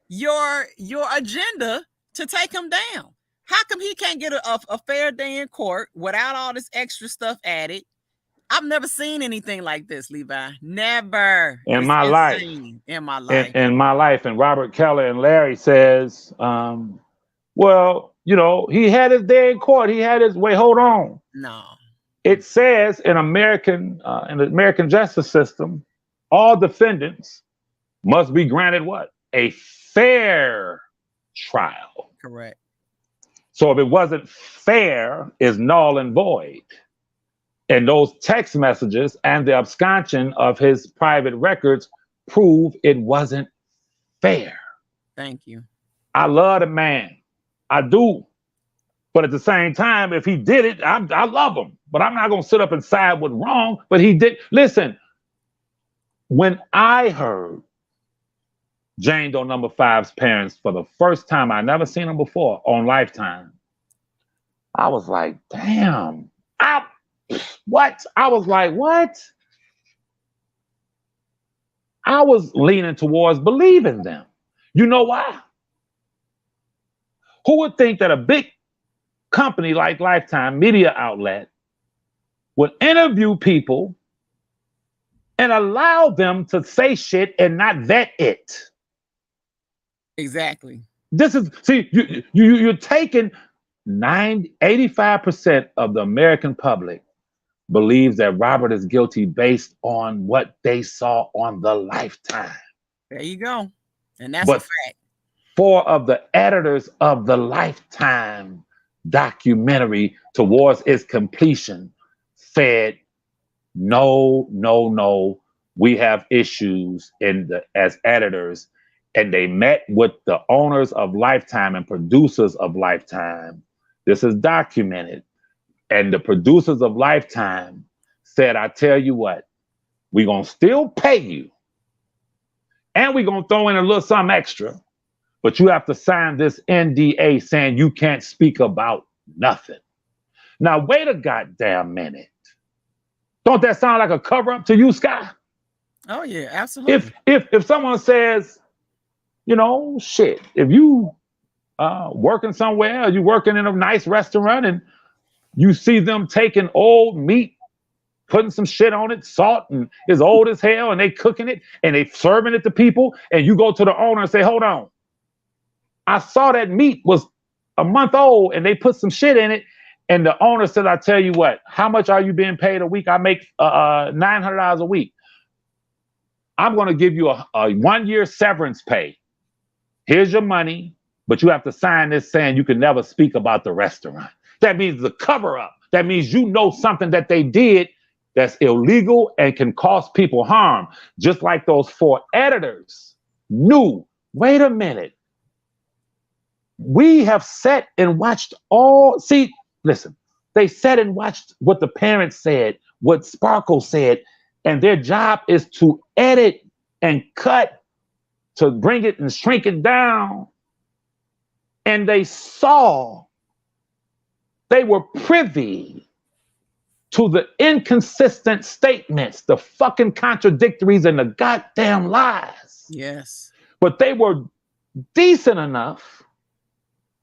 your agenda to take him down. How come he can't get a fair day in court without all this extra stuff added? I've never seen anything like this, Levi. Never. In my life. In my life. In my life. And Robert Kelly and Larry says, well, you know, he had his day in court. He had his way. Hold on. No. It says in the American justice system, all defendants must be granted what? A fair trial. Correct. So if it wasn't fair, it's null and void. And those text messages and the absconsion of his private records prove it wasn't fair. Thank you. I love the man. I do. But at the same time, if he did it, I love him. But I'm not going to sit up and side with wrong. But he did. Listen, when I heard Jane Doe number 5's parents for the first time, I never seen them before on Lifetime, I was like, damn. What? I was like, what? I was leaning towards believing them. You know why? Who would think that a big company like Lifetime media outlet would interview people and allow them to say shit and not vet it? Exactly. This is, see, you're taking 85% of the American public believes that Robert is guilty based on what they saw on the Lifetime. There you go. And that's a fact. 4 of the editors of the Lifetime documentary towards its completion said, no, we have issues as editors. And they met with the owners of Lifetime and producers of Lifetime. This is documented. And the producers of Lifetime said, I tell you what, we're going to still pay you. And we're going to throw in a little something extra. But you have to sign this NDA saying you can't speak about nothing. Now, wait a goddamn minute. Don't that sound like a cover-up to you, Sky? Oh, yeah, absolutely. If someone says, you know, shit, if you working somewhere, you working in a nice restaurant and you see them taking old meat, putting some shit on it, salt, and it's old as hell, and they cooking it and they serving it to people, and you go to the owner and say, hold on, I saw that meat was a month old and they put some shit in it, and the owner said, I tell you what, how much are you being paid a week? I make $900 a week. I'm going to give you a 1-year severance pay. Here's your money, but you have to sign this saying you can never speak about the restaurant. That means the cover up. That means you know something that they did that's illegal and can cause people harm. Just like those 4 editors knew, wait a minute. We have sat and watched listen, they sat and watched what the parents said, what Sparkle said, and their job is to edit and cut to bring it and shrink it down. And they were privy to the inconsistent statements, the fucking contradictories, and the goddamn lies. Yes. But they were decent enough,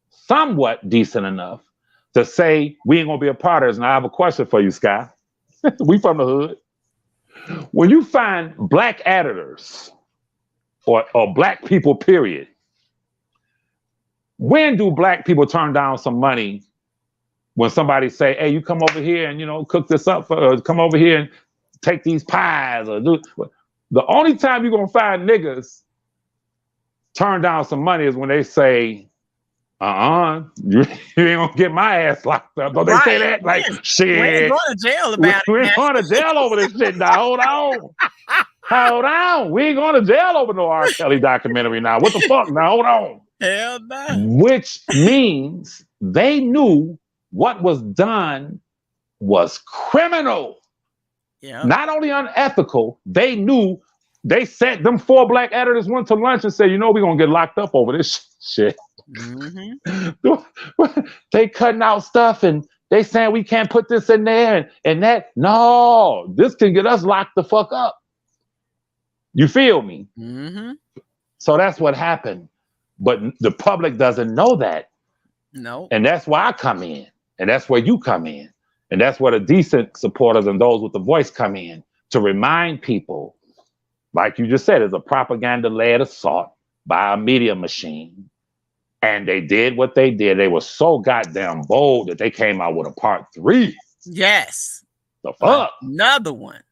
somewhat decent enough, to say, we ain't gonna be a part of this. And I have a question for you, Sky. We from the hood. When you find black editors or black people, period, when do black people turn down some money when somebody say, hey, you come over here and, you know, cook this up or come over here and take these pies or do. The only time you're going to find niggas turn down some money is when they say, You ain't gonna get my ass locked up. Don't they say that? Like, We ain't shit. going to jail about We it. ain't going to jail over this shit now. Hold on. Hold on. We ain't going to jail over no R. Kelly documentary now. What the fuck now? Hold on. Hell no. Which means they knew what was done was criminal. Yeah. Not only unethical, they knew. They sent them 4 black editors went to lunch and said, you know, we're going to get locked up over this shit. They cutting out stuff and they saying we can't put this in there and that. No, this can get us locked the fuck up. You feel me? So that's what happened. But the public doesn't know that. No. And that's why I come in. And that's where you come in. And that's where the decent supporters and those with the voice come in to remind people, like you just said, it's a propaganda-led assault by a media machine. And they did what they did. They were so goddamn bold that they came out with a part 3. Yes. The fuck? Another one.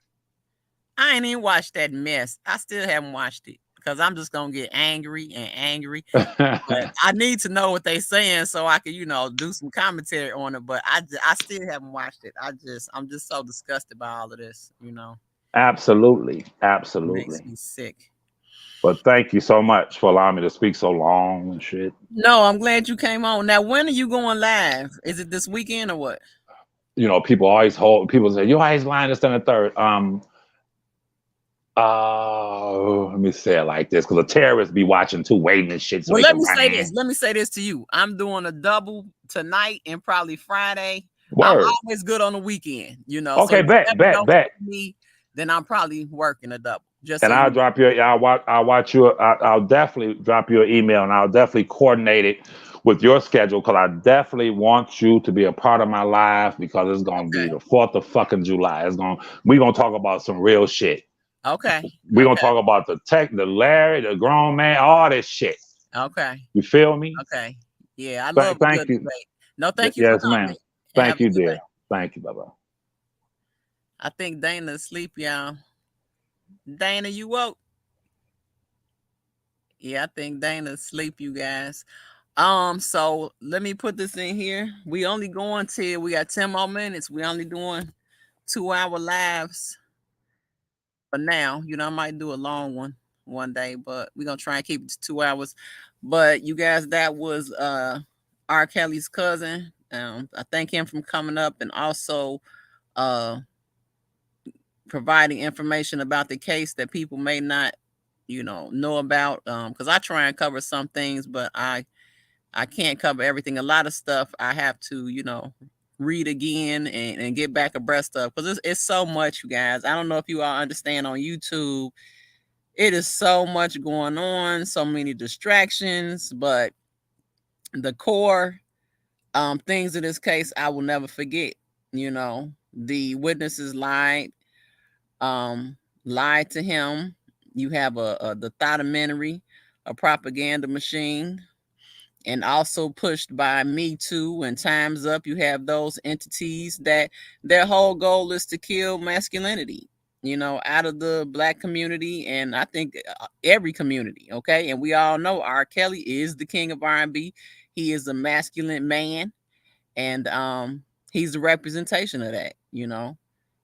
I ain't even watched that mess. I still haven't watched it because I'm just gonna get angry and angry. But I need to know what they saying so I can, do some commentary on it. But I still haven't watched it. I'm just so disgusted by all of this. Absolutely. It makes me sick. But thank you so much for allowing me to speak so long and shit. No, I'm glad you came on. Now, when are you going live? Is it this weekend or what? People say, you always lying this and the third. Let me say it like this, because the terrorists be watching too, waiting and shit. So Let me say this to you. I'm doing a double tonight and probably Friday. Word. I'm always good on the weekend, Okay, so bet. Me, then I'm probably working a double. I'll drop you. I'll definitely drop you an email, and I'll definitely coordinate it with your schedule, because I definitely want you to be a part of my live, because it's gonna be the 4th of fucking July. We're gonna talk about some real shit. Okay. We're gonna talk about the Larry, the grown man, all this shit. Okay. You feel me? Okay. Yeah, I love a good debate. No, thank you. Yes, ma'am. Thank you, dear. Thank you. Bye-bye. I think Dana's asleep, y'all. Dana, you woke? Yeah, I think Dana's asleep, you guys. So let me put this in here. We only going till we got 10 more minutes. We only doing 2-hour lives for now. I might do a long one day, but we're gonna try and keep it to 2 hours. But you guys, that was R. Kelly's cousin. I thank him for coming up and also providing information about the case that people may not know about, because I try and cover some things, but I can't cover everything. A lot of stuff I have to read again and get back abreast of, because it's so much, you guys. I don't know if you all understand on YouTube, it is so much going on, so many distractions, but the core things in this case I will never forget. The witnesses lied to him. You have the documentary, a propaganda machine, and also pushed by Me Too and Time's Up. You have those entities that their whole goal is to kill masculinity, out of the Black community, and I think every community. Okay, and we all know R. Kelly is the king of R&B. He is a masculine man, and he's the representation of that.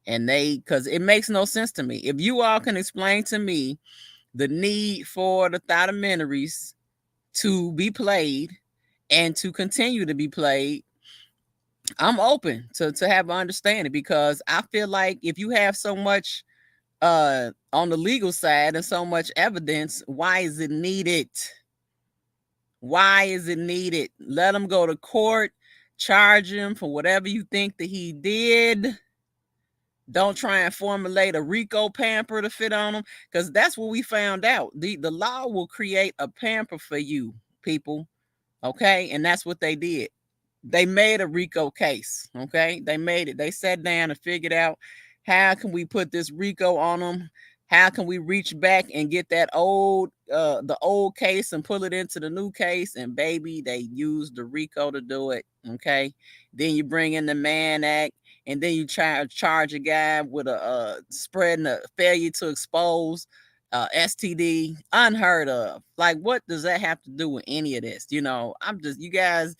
And because it makes no sense to me. If you all can explain to me the need for the documentaries to be played and to continue to be played, I'm open to have an understanding, because I feel like if you have so much on the legal side and so much evidence, why is it needed? Why is it needed? Let him go to court, charge him for whatever you think that he did. Don't try and formulate a RICO pamper to fit on them, because that's what we found out. The law will create a pamper for you, people. Okay, and that's what they did. They made a RICO case. Okay, they made it. They sat down and figured out, how can we put this RICO on them? How can we reach back and get that the old case and pull it into the new case? And baby, they used the RICO to do it. Okay, then you bring in the Mann Act, and then you try to charge a guy with a spreading a failure to expose STD, unheard of. Like, what does that have to do with any of this? You guys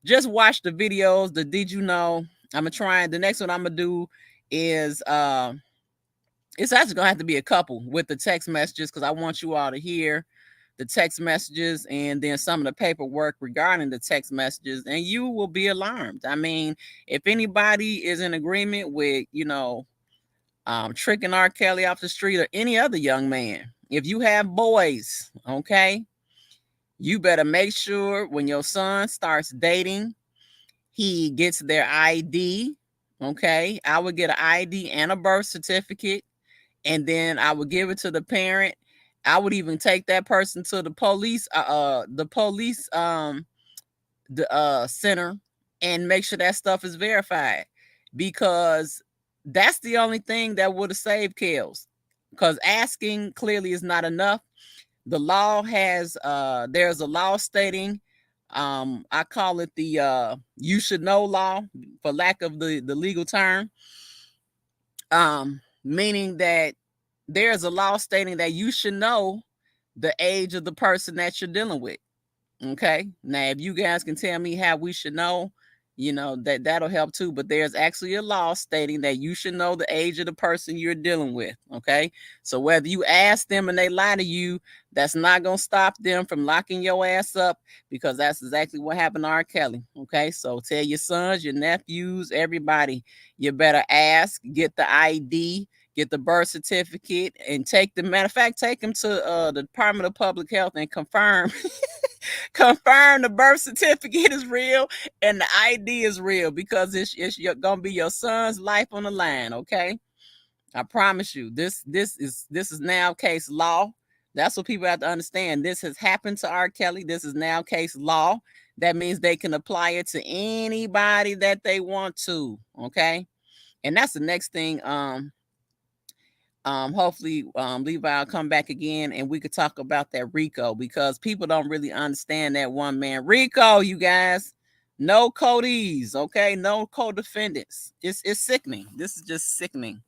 just watch the videos. The Did You Know? I'm gonna try. The next one I'm gonna do is it's actually gonna have to be a couple with the text messages, because I want you all to hear the text messages and then some of the paperwork regarding the text messages, and you will be alarmed. I mean, if anybody is in agreement with, tricking R.Kelly off the street or any other young man, if you have boys, okay, you better make sure when your son starts dating, he gets their ID. Okay, I would get an ID and a birth certificate, and then I would give it to the parent. I would even take that person to the police center, and make sure that stuff is verified, because that's the only thing that would have saved Kels. Because asking clearly is not enough. The law has there's a law stating, I call it the you should know law, for lack of the legal term, meaning that there's a law stating that you should know the age of the person that you're dealing with. Okay, now if you guys can tell me how we should know, that'll help too. But there's actually a law stating that you should know the age of the person you're dealing with. Okay, so whether you ask them and they lie to you, that's not gonna stop them from locking your ass up, because that's exactly what happened to R.Kelly. Okay, so tell your sons, your nephews, everybody, you better ask, get the ID, get the birth certificate, and take them to the Department of Public Health and confirm the birth certificate is real and the ID is real, because it's gonna be your son's life on the line. Okay, I promise you, this is now case law. That's what people have to understand. This has happened to R.Kelly. This is now case law. That means they can apply it to anybody that they want to. Okay, and that's the next thing. Hopefully Levi will come back again and we could talk about that RICO, because people don't really understand that one man RICO, you guys. No codees, okay? No co-defendants. It's sickening. This is just sickening.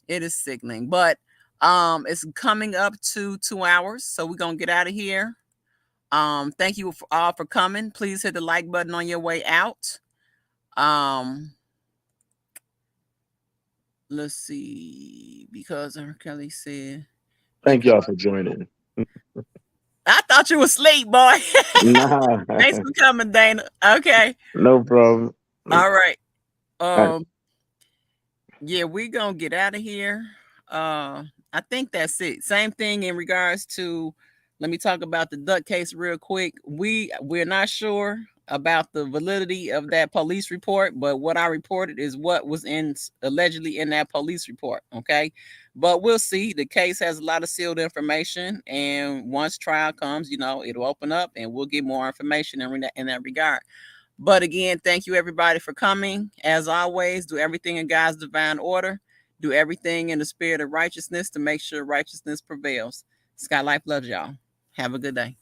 It is sickening. But it's coming up to 2 hours, so we're gonna get out of here. Thank you all for coming. Please hit the like button on your way out. Let's see, because R.Kelly said, Thank y'all for joining. I thought you were asleep, boy. Nah. Thanks for coming, Dana. Okay. No problem. All right. Yeah, we're gonna get out of here. I think that's it. Same thing in regards to, let me talk about the Duck case real quick. We're not sure about the validity of that police report, but what I reported is what was allegedly in that police report. Okay, but we'll see. The case has a lot of sealed information, and once trial comes, it'll open up and we'll get more information in that regard. But again, thank you everybody for coming. As always, do everything in God's divine order. Do everything in the spirit of righteousness to make sure righteousness prevails. Sky Life loves y'all. Have a good day.